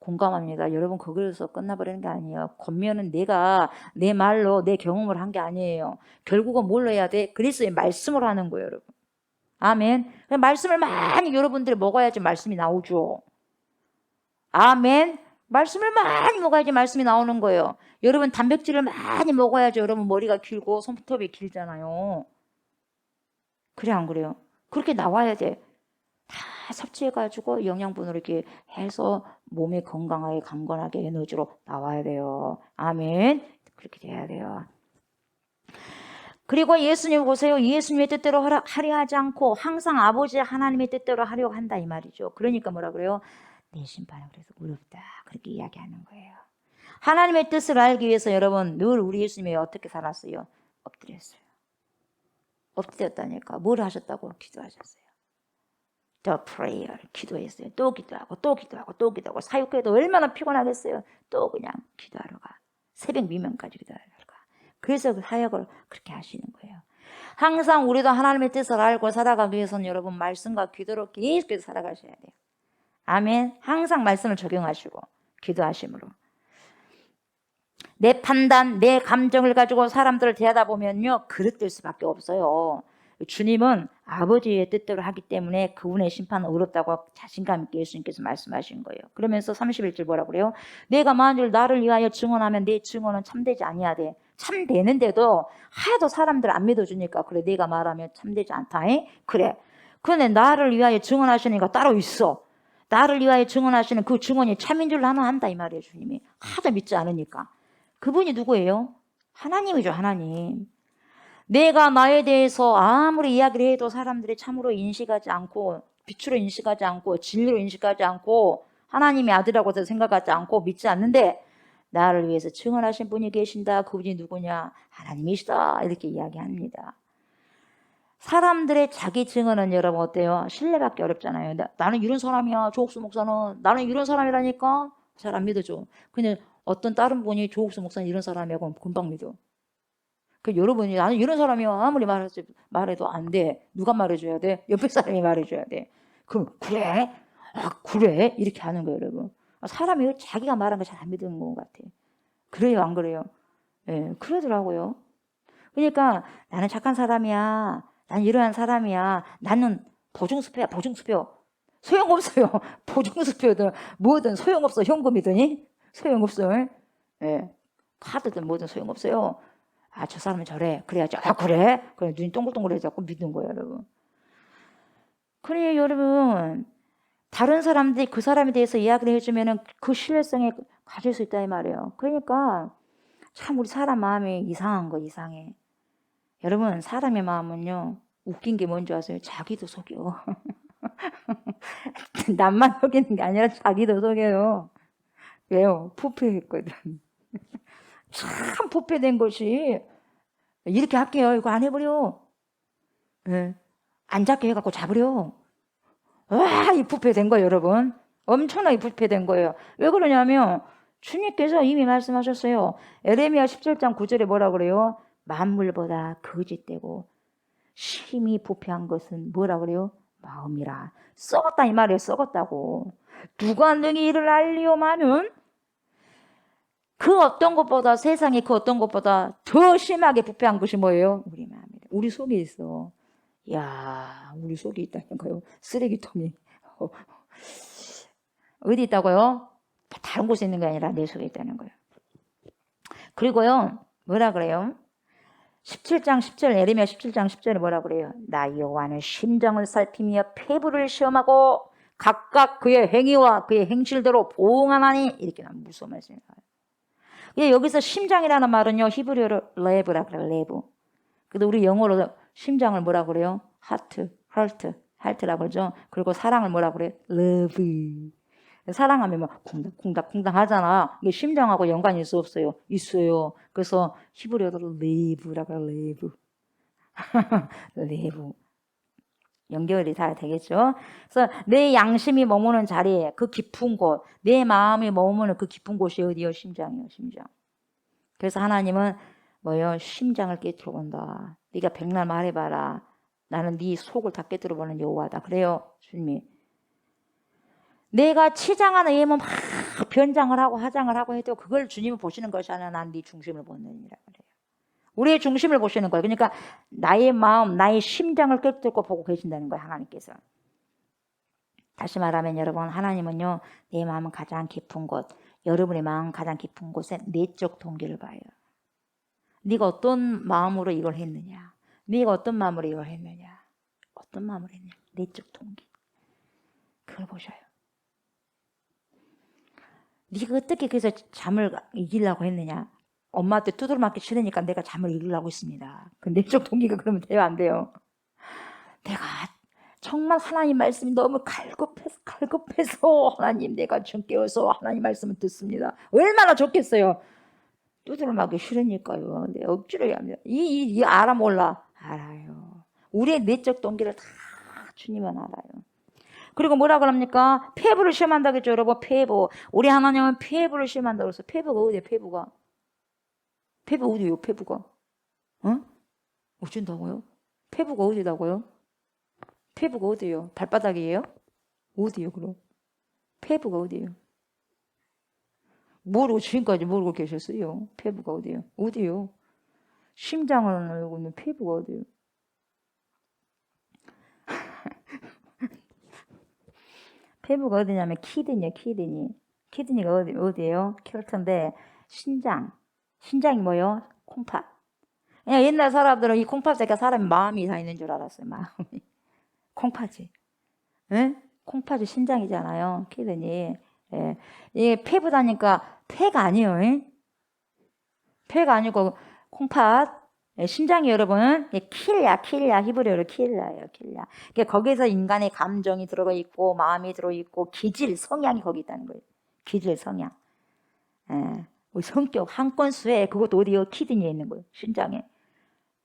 S1: 공감합니다. 여러분 거기서 끝나버리는 게 아니에요. 권면은 내가 내 말로 내 경험을 한 게 아니에요. 결국은 뭘로 해야 돼? 그리스도의 말씀을 하는 거예요, 여러분. 아멘. 말씀을 많이 여러분들이 먹어야지 말씀이 나오죠. 아멘. 말씀을 많이 먹어야지 말씀이 나오는 거예요. 여러분 단백질을 많이 먹어야죠. 여러분 머리가 길고 손톱이 길잖아요. 그래 안 그래요? 그렇게 나와야 돼. 다 섭취해가지고 영양분으로 이렇게 해서 몸이 건강하게 강건하게 에너지로 나와야 돼요. 아멘. 그렇게 돼야 돼요. 그리고 예수님 보세요. 예수님의 뜻대로 하려 하지 않고 항상 아버지 하나님의 뜻대로 하려고 한다 이 말이죠. 그러니까 뭐라 그래요? 내 심판은 그래서 어렵다. 그렇게 이야기하는 거예요. 하나님의 뜻을 알기 위해서 여러분 늘 우리 예수님이 어떻게 살았어요? 엎드렸어요. 엎드렸다니까. 뭘 하셨다고? 기도하셨어요. The prayer. 기도했어요. 또 기도하고 또 기도하고 또 기도하고 사육회도 얼마나 피곤하겠어요. 또 그냥 기도하러 가. 새벽 미명까지 기도하러 가. 그래서 그 사역을 그렇게 하시는 거예요. 항상 우리도 하나님의 뜻을 알고 살아가기 위해서는 여러분 말씀과 기도로 계속해서 살아가셔야 돼요. 아멘. 항상 말씀을 적용하시고 기도하심으로. 내 판단, 내 감정을 가지고 사람들을 대하다 보면요. 그릇될 수밖에 없어요. 주님은 아버지의 뜻대로 하기 때문에 그분의 심판은 어렵다고 자신감 있게 예수님께서 말씀하신 거예요. 그러면서 31절 뭐라고 그래요? 내가 만일 나를 위하여 증언하면 내 증언은 참되지 아니하되 참되는데도 하도 사람들 안 믿어주니까 그래 내가 말하면 참되지 않다. 그래. 그런데 나를 위하여 증언하시니까 따로 있어. 나를 위하여 증언하시는 그 증언이 참인 줄 나는 안다 이 말이에요. 주님이 하도 믿지 않으니까. 그분이 누구예요? 하나님이죠. 하나님. 내가 나에 대해서 아무리 이야기를 해도 사람들이 참으로 인식하지 않고 빛으로 인식하지 않고 진리로 인식하지 않고 하나님의 아들이라고 생각하지 않고 믿지 않는데 나를 위해서 증언하신 분이 계신다. 그분이 누구냐? 하나님이시다. 이렇게 이야기합니다. 사람들의 자기 증언은 여러분 어때요? 신뢰받기 어렵잖아요. 나는 이런 사람이야. 조옥수 목사는 나는 이런 사람이라니까 잘 안 믿어줘. 근데 어떤 다른 분이 조옥수 목사는 이런 사람이야. 그럼 금방 믿어. 그 여러분이 나는 이런 사람이야. 아무리 말해도 안 돼. 누가 말해줘야 돼? 옆에 사람이 말해줘야 돼. 그럼 그래? 아 그래? 이렇게 하는 거예요, 여러분. 사람이 자기가 말한 거 잘 안 믿는 것 같아. 그래요, 안 그래요? 예, 그러더라고요. 그러니까 나는 착한 사람이야. 나는 이러한 사람이야. 나는 보증수표야, 보증수표. 소용없어요. 보증수표든 뭐든 소용없어. 현금이더니 소용없어요. 예, 카드든 뭐든 소용없어요. 아, 저 사람은 저래. 그래야지. 아, 그래? 그래, 눈이 동글동글해져서 믿는 거예요, 여러분. 그래, 여러분. 다른 사람들이 그 사람에 대해서 이야기를 해주면은 그 신뢰성에 가질 수 있다, 이 말이에요. 그러니까 참 우리 사람 마음이 이상한 거, 이상해. 여러분, 사람의 마음은요, 웃긴 게 뭔지 아세요? 자기도 속여. 남만 속이는 게 아니라 자기도 속여요. 왜요? 부패했거든. 참 부패된 것이 이렇게 할게요. 이거 안 해버려. 네. 안 잡게 해갖고 잡으려. 와, 이 부패된 거예요, 여러분. 엄청나게 부패된 거예요. 왜 그러냐면 주님께서 이미 말씀하셨어요. 에레미야 17장 9절에 뭐라 그래요? 만물보다 거짓되고 심히 부패한 것은 뭐라 그래요? 마음이라. 썩었다 이 말이에요. 썩었다고. 누가 능히 이를 알리오마는 그 어떤 것보다 세상에 그 어떤 것보다 더 심하게 부패한 것이 뭐예요? 우리 마음이다. 우리 속에 있어. 야, 우리 속에 있다는 거요. 쓰레기통이 어디 있다고요? 다른 곳에 있는 게 아니라 내 속에 있다는 거예요. 그리고요, 뭐라 그래요? 17장 10절, 에레미야 17장 10절에 뭐라 그래요? 나 여호와는 심정을 살피며 폐부를 시험하고 각각 그의 행위와 그의 행실대로 보응하나니 이렇게 무서운 말씀이에요. 여기서 심장이라는 말은요, 히브리어로 레브라 그래요, 레브. 근데 우리 영어로 심장을 뭐라 그래요? 하트, 하트라고 그러죠. 그리고 사랑을 뭐라 그래요? love. 사랑하면 막 쿵닥쿵닥 하잖아. 이게 심장하고 연관이 있어 없어요? 있어요. 그래서 히브리어로 레브라고 해요, 레브. 레브. 연결이 다 되겠죠. 그래서 내 양심이 머무는 자리에 그 깊은 곳, 내 마음이 머무는 그 깊은 곳이 어디요? 심장이요, 심장. 그래서 하나님은 뭐요? 심장을 깨뜨려 본다. 네가 백날 말해봐라. 나는 네 속을 다 깨뜨려 보는 여호와다. 그래요, 주님이. 내가 치장하는 예물 변장을 하고 화장을 하고 해도 그걸 주님이 보시는 것이 아니라 난 네 중심을 보느니라 그래요. 우리의 중심을 보시는 거예요. 그러니까 나의 마음, 나의 심장을 꿰뚫고 보고 계신다는 거예요, 하나님께서. 다시 말하면 여러분, 하나님은요, 내 마음은 가장 깊은 곳, 여러분의 마음 가장 깊은 곳에 내적 동기를 봐요. 네가 어떤 마음으로 이걸 했느냐, 네가 어떤 마음으로 이걸 했느냐, 어떤 마음으로 했느냐, 내적 동기, 그걸 보셔요. 네가 어떻게 그래서 잠을 이기려고 했느냐, 엄마한테 두드러 맞기 싫으니까 내가 잠을 이기려고 했습니다. 그 내적 동기가 그러면 돼요, 안 돼요? 내가 정말 하나님 말씀이 너무 갈급해서 하나님 내가 좀 깨워서 하나님 말씀을 듣습니다. 얼마나 좋겠어요. 두드러 맞기 싫으니까요. 내 억지로 해야 합니다. 이 알아 몰라? 알아요. 우리의 내적 동기를 다 주님은 알아요. 그리고 뭐라 그럽니까? 폐부를 시험한다고 했죠, 여러분. 폐부. 우리 하나님은 폐부를 시험한다고 했어. 폐부가 어디에 폐부가? 폐부 어디에요, 폐부가? 응? 어쩐다고요? 폐부가 어디다고요? 폐부가 어디예요? 발바닥이에요? 어디예요, 그럼? 폐부가 어디예요? 모르고 지금까지 모르고 계셨어요. 폐부가 어디예요? 어디예요? 심장을 알고 있는 폐부가 어디예요? 폐부가 어디냐면 키드니요, 키드니. 키드니가 어디예요? 캐릭터인데 신장이 뭐예요? 콩팥. 그냥 옛날 사람들은 이 콩팥에가 사람이 마음이 다 있는 줄 알았어요. 마음이. 콩팥이. 예? 콩팥이 신장이잖아요. 키드니. 예. 이게 폐부다니까 폐가 아니에요. 예? 폐가 아니고 콩팥. 예, 신장이 여러분, 킬야, 히브리어로 킬야예요, 킬야. 그러니까 거기서 인간의 감정이 들어가 있고, 마음이 들어 있고, 기질, 성향이 거기 있다는 거예요. 기질, 성향. 예. 우리 성격, 한 건수에 그것도 어디요? 키드니에 있는 거예요. 신장에.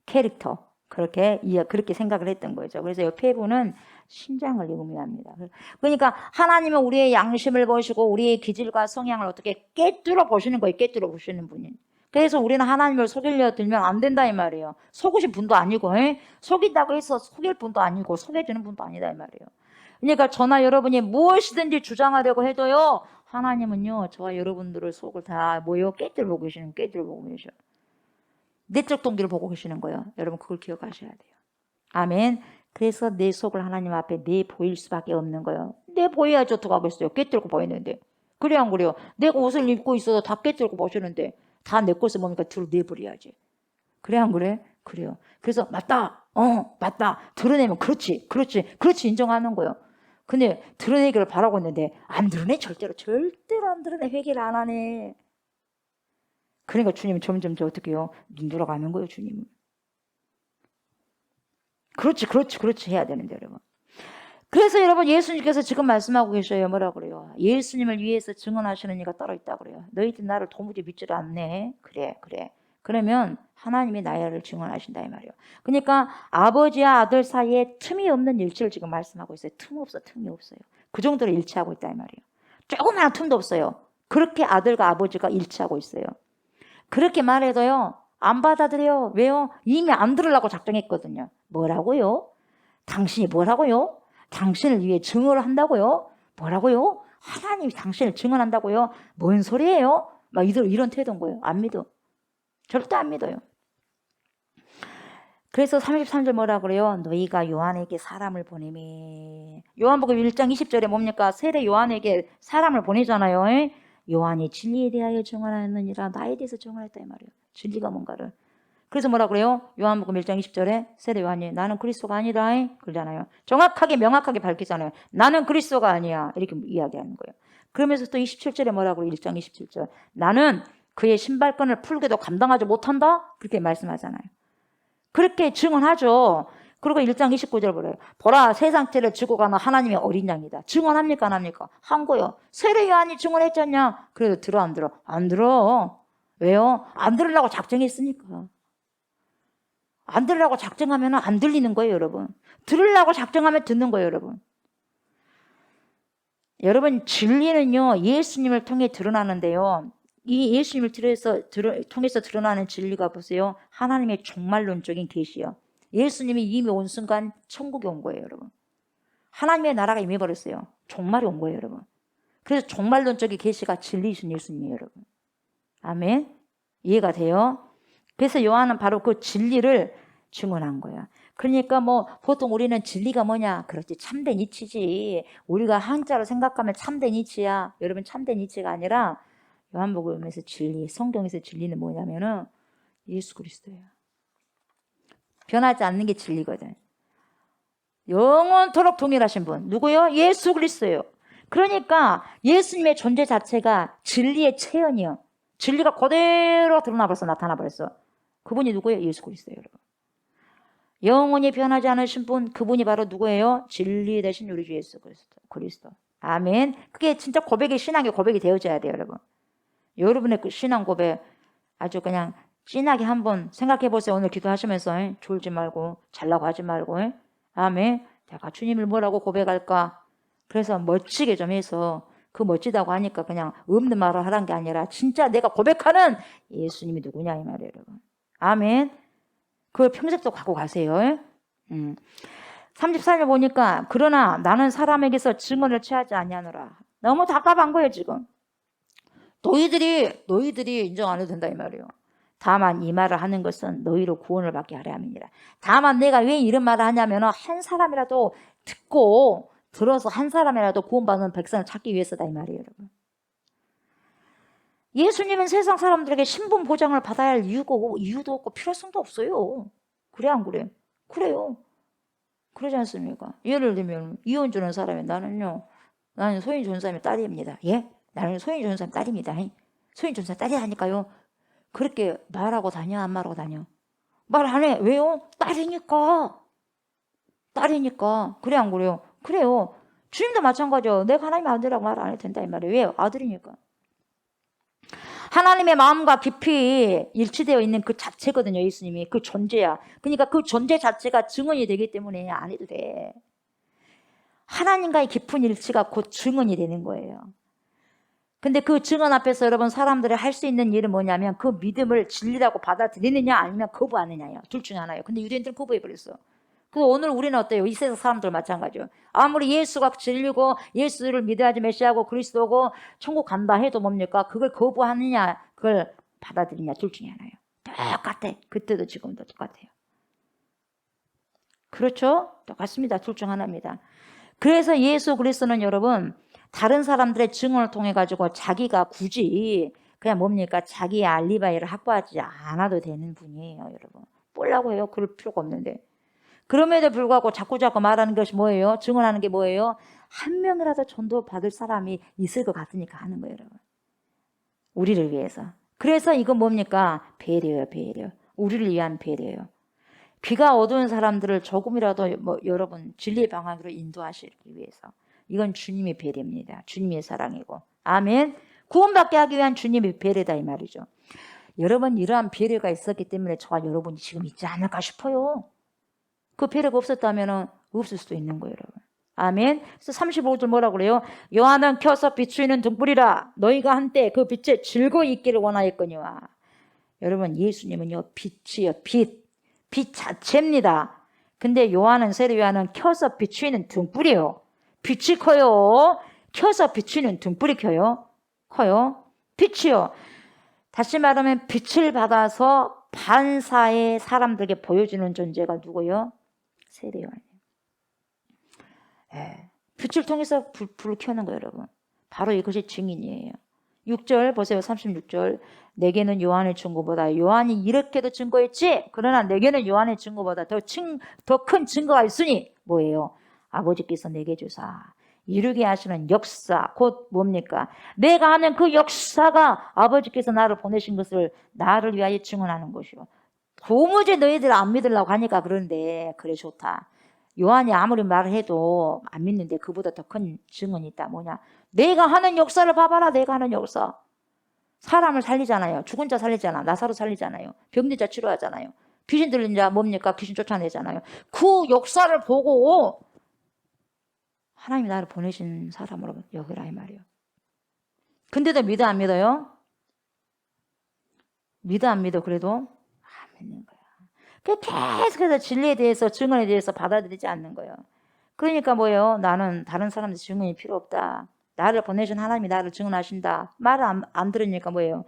S1: 캐릭터. 그렇게 생각을 했던 거죠. 그래서 이 폐부는 신장을 의미합니다. 그러니까 하나님은 우리의 양심을 보시고 우리의 기질과 성향을 어떻게 깨뚫어 보시는 거예요. 깨뚫어 보시는 분이. 그래서 우리는 하나님을 속이려 들면 안 된다 이 말이에요. 속으신 분도 아니고, 속인다고 해서 속일 분도 아니고 속여주는 분도 아니다 이 말이에요. 그러니까 저나 여러분이 무엇이든지 주장하려고 해도요, 하나님은요, 저와 여러분들의 속을 다 깨뚫어 보고 계시는, 깨뚫어 보고 계셔. 내적 동기를 보고 계시는 거예요. 여러분 그걸 기억하셔야 돼요. 아멘. 그래서 내 속을 하나님 앞에 내보일 수밖에 없는 거예요. 내보여야지 어떡하겠어요. 깨뚫고 보이는데. 그래 안 그래요? 내가 옷을 입고 있어도 다 깨뚫고 보시는데 다 내 것을 보니까 뒤로 내버려야지. 그래 안 그래? 그래요. 그래서 맞다. 드러내면 그렇지 인정하는 거예요. 근데 드러내기를 바라고 있는데 안 드러내. 절대로 안 드러내. 회개를 안 하네. 그러니까 주님은 점점 어떻게 해요? 눈 돌아가는 거예요, 주님은. 그렇지 해야 되는데, 여러분. 그래서 여러분, 예수님께서 지금 말씀하고 계셔요. 뭐라 그래요? 예수님을 위해서 증언하시는 이가 따로 있다 그래요. 너희들 나를 도무지 믿지를 않네. 그래. 그러면 하나님이 나를 증언하신다 이 말이에요. 그러니까 아버지와 아들 사이에 틈이 없는 일치를 지금 말씀하고 있어요. 틈이 없어요. 그 정도로 일치하고 있다 이 말이에요. 조그마한 틈도 없어요. 그렇게 아들과 아버지가 일치하고 있어요. 그렇게 말해도요, 안 받아들여요. 왜요? 이미 안 들으려고 작정했거든요. 뭐라고요? 당신이 뭐라고요? 당신을 위해 증언을 한다고요? 뭐라고요? 하나님이 당신을 증언한다고요? 뭔 소리예요? 막 이런 태도인 거예요. 안 믿어. 절대 안 믿어요. 그래서 33절 뭐라 그래요? 너희가 요한에게 사람을 보내매. 요한복음 1장 20절에 뭡니까? 세례 요한에게 사람을 보내잖아요. 요한이 진리에 대하여 증언하였느니라. 나에 대해서 증언했다 이 말이에요. 진리가 뭔가를. 그래서 뭐라 그래요? 요한복음 1장 20절에 세례 요한이 나는 그리스도가 아니다 그러잖아요. 정확하게 명확하게 밝히잖아요. 나는 그리스도가 아니야. 이렇게 이야기하는 거예요. 그러면서 또 27절에 뭐라 그래요? 1장 27절. 나는 그의 신발끈을 풀게도 감당하지 못한다. 그렇게 말씀하잖아요. 그렇게 증언하죠. 그리고 1장 29절 보래요. 보라 세상 죄를 지고 가는 하나님의 어린 양이다. 증언합니까 안 합니까? 한 거요. 세례 요한이 증언했잖냐. 그래도 들어 안 들어? 안 들어. 왜요? 안 들으려고 작정했으니까. 안 들으려고 작정하면 안 들리는 거예요, 여러분. 들으려고 작정하면 듣는 거예요, 여러분. 여러분 진리는요, 예수님을 통해 드러나는데요. 이 예수님을 통해서 드러나는 진리가 보세요. 하나님의 종말론적인 계시요. 예수님이 이미 온 순간 천국에 온 거예요, 여러분. 하나님의 나라가 이미 벌었어요. 종말이 온 거예요, 여러분. 그래서 종말론적인 계시가 진리이신 예수님이에요, 여러분. 아멘. 이해가 돼요? 그래서 요한은 바로 그 진리를 증언한 거야. 그러니까 뭐 보통 우리는 진리가 뭐냐? 그렇지, 참된 이치지. 우리가 한자로 생각하면 참된 이치야. 여러분, 참된 이치가 아니라 요한복음에서 진리, 성경에서 진리는 뭐냐면은 예수 그리스도예요. 변하지 않는 게 진리거든. 영원토록 동일하신 분 누구요? 예수 그리스도예요. 그러니까 예수님의 존재 자체가 진리의 체현이요. 진리가 그대로 드러나버려서 나타나버렸어. 그분이 누구예요? 예수 그리스도예요, 여러분. 영원히 변하지 않으신 분, 그분이 바로 누구예요? 진리 되신 우리 주 예수 그리스도. 아멘. 그게 진짜 고백이, 신앙의 고백이 되어져야 돼요, 여러분. 여러분의 그 신앙 고백 아주 그냥 진하게 한번 생각해 보세요. 오늘 기도하시면서 졸지 말고 잘라고 하지 말고. 아멘. 내가 주님을 뭐라고 고백할까? 그래서 멋지게 좀 해서, 그 멋지다고 하니까 그냥 없는 말을 하라는 게 아니라 진짜 내가 고백하는 예수님이 누구냐 이 말이에요, 여러분. 아멘. 그걸 평생도 갖고 가세요. 34절 보니까 그러나 나는 사람에게서 증언을 취하지 아니하노라. 너무 답답한 거예요, 지금. 너희들이 인정 안 해도 된다 이 말이에요. 다만 이 말을 하는 것은 너희로 구원을 받게 하려 함이니라. 다만 내가 왜 이런 말을 하냐면 한 사람이라도 듣고 들어서 한 사람이라도 구원받는 백성을 찾기 위해서다 이 말이에요, 여러분. 예수님은 세상 사람들에게 신분 보장을 받아야 할 이유도 없고 필요성도 없어요. 그래 안 그래? 그래요. 그러지 않습니까? 예를 들면 이혼 주는 사람이 나는 소인 전사님의 딸입니다. 예? 나는 소인 전사님 딸입니다. 소인 전사 딸이라니까요. 그렇게 말하고 다녀 안 말하고 다녀? 말 안 해. 왜요? 딸이니까. 그래 안 그래요? 그래요. 주님도 마찬가지요. 내가 하나님의 아들이라고 말 안 해도 된다 이 말이에요. 왜요? 아들이니까. 하나님의 마음과 깊이 일치되어 있는 그 자체거든요. 예수님이 그 존재야. 그러니까 그 존재 자체가 증언이 되기 때문에 안 해도 돼. 하나님과의 깊은 일치가 곧 증언이 되는 거예요. 근데 그 증언 앞에서 여러분 사람들이 할 수 있는 일은 뭐냐면 그 믿음을 진리라고 받아들이느냐 아니면 거부하느냐예요. 둘 중에 하나예요. 근데 유대인들은 거부해버렸어. 그래서 오늘 우리는 어때요? 이 세상 사람들 마찬가지요. 아무리 예수가 진리고 예수를 믿어야지 메시아고 그리스도고 천국 간다 해도 뭡니까? 그걸 거부하느냐 그걸 받아들이냐 둘 중에 하나예요. 똑같아. 그때도 지금도 똑같아요. 그렇죠? 똑같습니다. 둘 중 하나입니다. 그래서 예수 그리스도는 여러분 다른 사람들의 증언을 통해 가지고 자기가 굳이 그냥 뭡니까? 자기의 알리바이를 확보하지 않아도 되는 분이에요, 여러분. 뽀려고 해요. 그럴 필요가 없는데. 그럼에도 불구하고 자꾸 말하는 것이 뭐예요? 증언하는 게 뭐예요? 한 명이라도 전도 받을 사람이 있을 것 같으니까 하는 거예요, 여러분. 우리를 위해서. 그래서 이건 뭡니까? 배려예요, 배려. 우리를 위한 배려예요. 귀가 어두운 사람들을 조금이라도 여러분 진리의 방향으로 인도하시기 위해서. 이건 주님의 배려입니다. 주님의 사랑이고. 아멘. 구원받게 하기 위한 주님의 배려다 이 말이죠. 여러분 이러한 배려가 있었기 때문에 저와 여러분이 지금 있지 않을까 싶어요. 그 배려가 없었다면 없을 수도 있는 거예요, 여러분. 아멘. 그래서 35절 뭐라고 그래요? 요한은 켜서 비추이는 등불이라 너희가 한때 그 빛에 즐거이 있기를 원하였거니와. 여러분 예수님은요 빛이요 빛 자체입니다. 근데 세례 요한은 켜서 비추이는 등불이에요. 빛이 커요. 켜서 비추이는 등불이 커요. 빛이요. 다시 말하면 빛을 받아서 반사의 사람들에게 보여주는 존재가 누구요? 세례 요한이에요. 빛을 통해서 불을 켜는 거예요, 여러분. 바로 이것이 증인이에요. 6절 보세요. 36절. 내게는 요한의 증거보다 요한이 이렇게도 증거했지. 그러나 내게는 요한의 증거보다 더 큰 증거가 있으니 뭐예요? 아버지께서 내게 주사 이루게 하시는 역사 곧 뭡니까? 내가 하는 그 역사가 아버지께서 나를 보내신 것을 나를 위하여 증언하는 것이요. 도무지 너희들 안 믿으려고 하니까 그런데 그래 좋다. 요한이 아무리 말을 해도 안 믿는데 그보다 더 큰 증언이 있다. 뭐냐? 내가 하는 역사를 봐봐라. 내가 하는 역사. 사람을 살리잖아요. 죽은 자 살리잖아. 나사로 살리잖아요. 병든 자 치료하잖아요. 귀신 들린 자 뭡니까? 귀신 쫓아내잖아요. 그 역사를 보고 하나님이 나를 보내신 사람으로 여기라 이 말이에요. 근데도 믿어 안 믿어요? 믿어 안 믿어 그래도 안 믿는 거야. 계속해서 진리에 대해서 증언에 대해서 받아들이지 않는 거예요. 그러니까 뭐예요? 나는 다른 사람들 증언이 필요 없다. 나를 보내신 하나님이 나를 증언하신다. 말을 안 들으니까 뭐예요?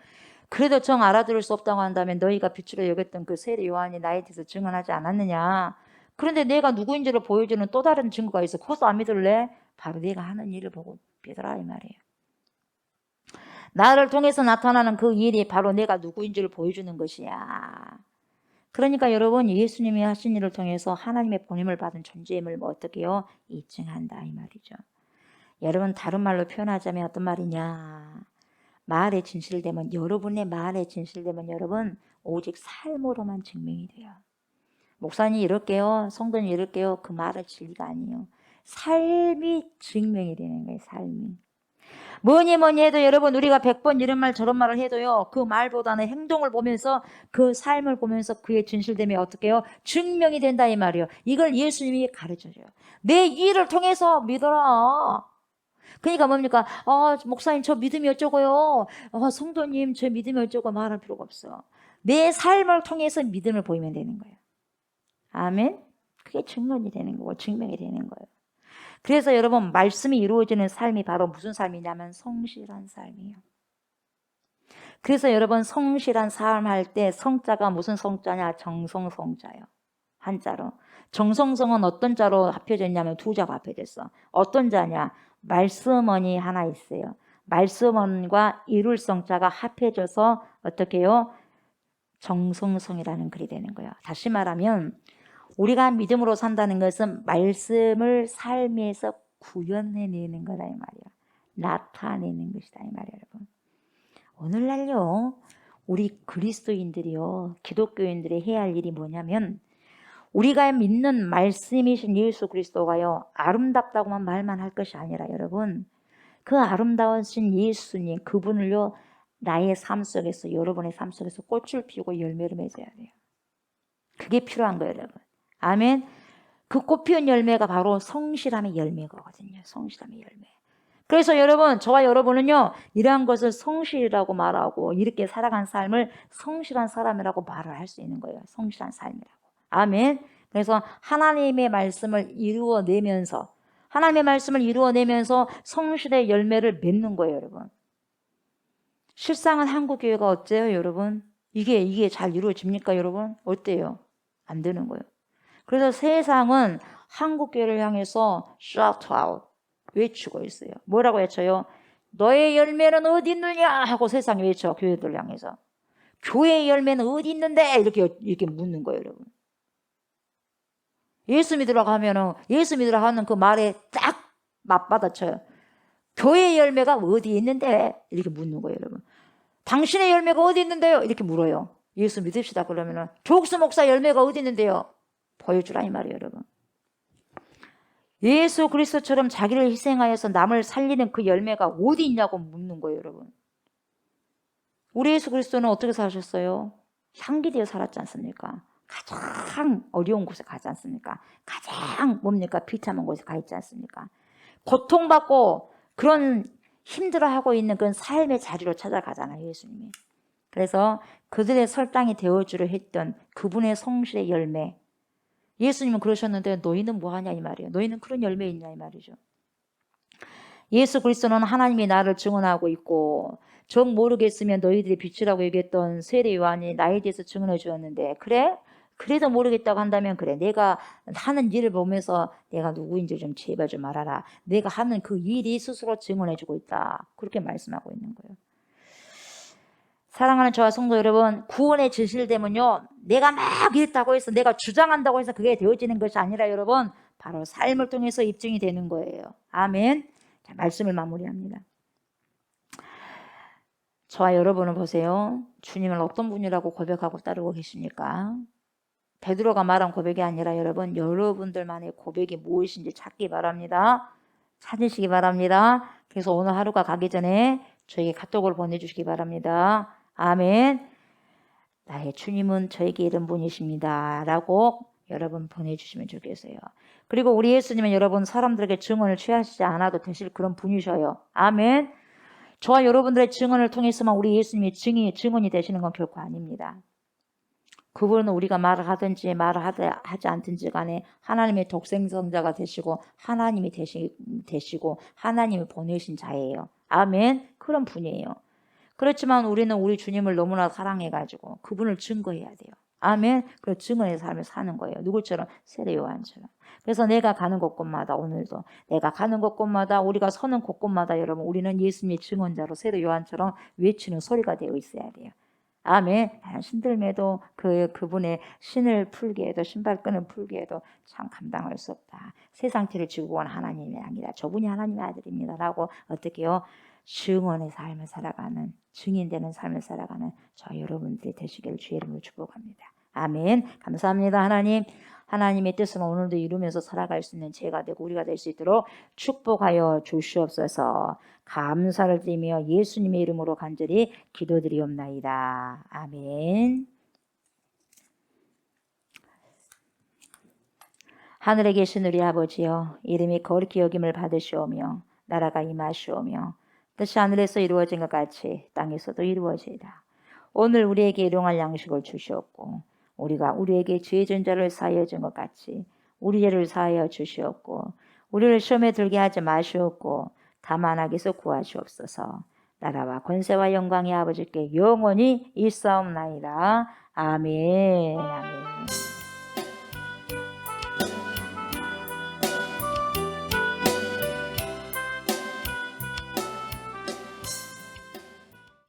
S1: 그래도 정 알아들을 수 없다고 한다면 너희가 빛으로 여겼던 그 세례 요한이 나에 대해서 증언하지 않았느냐. 그런데 내가 누구인지를 보여주는 또 다른 증거가 있어. 그것도 안 믿을래? 바로 내가 하는 일을 보고 믿어라 이 말이에요. 나를 통해서 나타나는 그 일이 바로 내가 누구인지를 보여주는 것이야. 그러니까 여러분 예수님이 하신 일을 통해서 하나님의 보냄을 받은 존재임을 뭐 어떻게 해요? 입증한다 이 말이죠. 여러분 다른 말로 표현하자면 어떤 말이냐. 말에 진실되면 여러분의 말에 진실되면 여러분 오직 삶으로만 증명이 돼요. 목사님 이럴게요. 성도님 이럴게요. 그 말은 진리가 아니에요. 삶이 증명이 되는 거예요. 삶이. 뭐니 해도 여러분 우리가 100번 이런 말 저런 말을 해도요. 그 말보다는 행동을 보면서 그 삶을 보면서 그의 진실됨이 어떻게 해요? 증명이 된다 이 말이에요. 이걸 예수님이 가르쳐줘요. 내 일을 통해서 믿어라. 그러니까 뭡니까? 목사님 저 믿음이 어쩌고요. 성도님 저 믿음이 어쩌고 말할 필요가 없어. 내 삶을 통해서 믿음을 보이면 되는 거예요. 아멘. 그게 증언이 되는 거고 증명이 되는 거예요. 그래서 여러분 말씀이 이루어지는 삶이 바로 무슨 삶이냐면 성실한 삶이에요. 그래서 여러분 성실한 삶 할 때 성자가 무슨 성자냐? 정성성자예요. 한자로. 정성성은 어떤 자로 합해져 있냐면 두 자가 합해졌어. 어떤 자냐? 말씀원이 하나 있어요. 말씀원과 이룰 성자가 합해져서 어떻게 해요? 정성성이라는 글이 되는 거예요. 다시 말하면 우리가 믿음으로 산다는 것은 말씀을 삶에서 구현해내는 거다 이 말이야. 나타내는 것이다 이 말이야 여러분. 오늘날요 우리 그리스도인들이요 기독교인들이 해야 할 일이 뭐냐면 우리가 믿는 말씀이신 예수 그리스도가요 아름답다고만 말만 할 것이 아니라 여러분 그 아름다우신 예수님 그분을요 나의 삶 속에서 여러분의 삶 속에서 꽃을 피우고 열매를 맺어야 돼요. 그게 필요한 거예요 여러분. 아멘. 그 꽃 피운 열매가 바로 성실함의 열매거든요. 성실함의 열매. 그래서 여러분 저와 여러분은요 이러한 것을 성실이라고 말하고 이렇게 살아간 삶을 성실한 사람이라고 말을 할 수 있는 거예요. 성실한 삶이라고. 아멘. 그래서 하나님의 말씀을 이루어내면서 성실의 열매를 맺는 거예요 여러분. 실상은 한국교회가 어때요 여러분? 이게 잘 이루어집니까 여러분? 어때요? 안 되는 거예요. 그래서 세상은 한국교회를 향해서 shout out 외치고 있어요. 뭐라고 외쳐요? 너의 열매는 어디 있느냐 하고 세상이 외쳐. 교회들 향해서 교회의 열매는 어디 있는데 이렇게 묻는 거예요 여러분. 예수 믿으러 가는 그 말에 딱 맞받아쳐요. 교회의 열매가 어디 있는데 이렇게 묻는 거예요 여러분. 당신의 열매가 어디 있는데요? 이렇게 물어요. 예수 믿읍시다 그러면은 조옥수 목사 열매가 어디 있는데요? 보여주라 이 말이에요 여러분. 예수 그리스도처럼 자기를 희생하여서 남을 살리는 그 열매가 어디 있냐고 묻는 거예요 여러분. 우리 예수 그리스도는 어떻게 사셨어요? 향기되어 살았지 않습니까? 가장 어려운 곳에 가지 않습니까? 가장 뭡니까? 비참한 곳에 가 있지 않습니까? 고통받고 그런 힘들어하고 있는 그런 삶의 자리로 찾아가잖아요 예수님이. 그래서 그들의 설당이 되어주려 했던 그분의 성실의 열매. 예수님은 그러셨는데 너희는 뭐하냐 이 말이에요. 너희는 그런 열매 있냐 이 말이죠. 예수 그리스도는 하나님이 나를 증언하고 있고 정 모르겠으면 너희들이 빛이라고 얘기했던 세례 요한이 나에 대해서 증언해 주었는데 그래? 그래도 모르겠다고 한다면 그래. 내가 하는 일을 보면서 내가 누구인지 좀 제발 좀 알아라. 내가 하는 그 일이 스스로 증언해 주고 있다. 그렇게 말씀하고 있는 거예요. 사랑하는 저와 성도 여러분, 구원의 진실됨은요 내가 막 이랬다고 해서 내가 주장한다고 해서 그게 되어지는 것이 아니라 여러분 바로 삶을 통해서 입증이 되는 거예요. 아멘. 자, 말씀을 마무리합니다. 저와 여러분을 보세요. 주님을 어떤 분이라고 고백하고 따르고 계십니까? 베드로가 말한 고백이 아니라 여러분들만의 고백이 무엇인지 찾기 바랍니다. 찾으시기 바랍니다. 그래서 오늘 하루가 가기 전에 저에게 카톡을 보내주시기 바랍니다. 아멘. 나의 주님은 저에게 이런 분이십니다 라고 여러분 보내주시면 좋겠어요. 그리고 우리 예수님은 여러분 사람들에게 증언을 취하시지 않아도 되실 그런 분이셔요. 아멘. 저와 여러분들의 증언을 통해서만 우리 예수님이 증언이 되시는 건 결코 아닙니다. 그분은 우리가 말을 하든지 하지 않든지 간에 하나님의 독생성자가 되시고 하나님이 되시고 하나님이 보내신 자예요. 아멘. 그런 분이에요. 그렇지만 우리는 우리 주님을 너무나 사랑해가지고 그분을 증거해야 돼요. 아멘. 그 증언의 삶을 사는 거예요. 누구처럼? 세례 요한처럼. 그래서 내가 가는 곳곳마다, 오늘도 내가 가는 곳곳마다, 우리가 서는 곳곳마다 여러분, 우리는 예수님의 증언자로 세례 요한처럼 외치는 소리가 되어 있어야 돼요. 아멘. 신들매도 그분의 신을 풀게 해도, 신발끈을 풀게 해도 참 감당할 수 없다. 세상 티를 지고 온 하나님이 아니라 저분이 하나님의 아들입니다 라고 어떻게요? 증언의 삶을 살아가는, 증인되는 삶을 살아가는 저 여러분들이 되시기를 주의 이름으로 축복합니다. 아멘. 감사합니다. 하나님. 하나님의 뜻은 오늘도 이루면서 살아갈 수 있는 제가 되고 우리가 될 수 있도록 축복하여 주시옵소서. 감사를 드리며 예수님의 이름으로 간절히 기도드리옵나이다. 아멘. 하늘에 계신 우리 아버지여, 이름이 거룩히 여김을 받으시오며 나라가 임하시오며 뜻이 하늘에서 이루어진 것 같이 땅에서도 이루어지이다. 오늘 우리에게 일용할 양식을 주시옵고 우리가 우리에게 죄 진 자를 사하여 준 것 같이 우리 죄를 사하여 주시옵고 우리를 시험에 들게 하지 마시옵고 다만 악에서 구하시옵소서. 나라와 권세와 영광이 아버지께 영원히 있사옵나이다. 아멘. 아멘.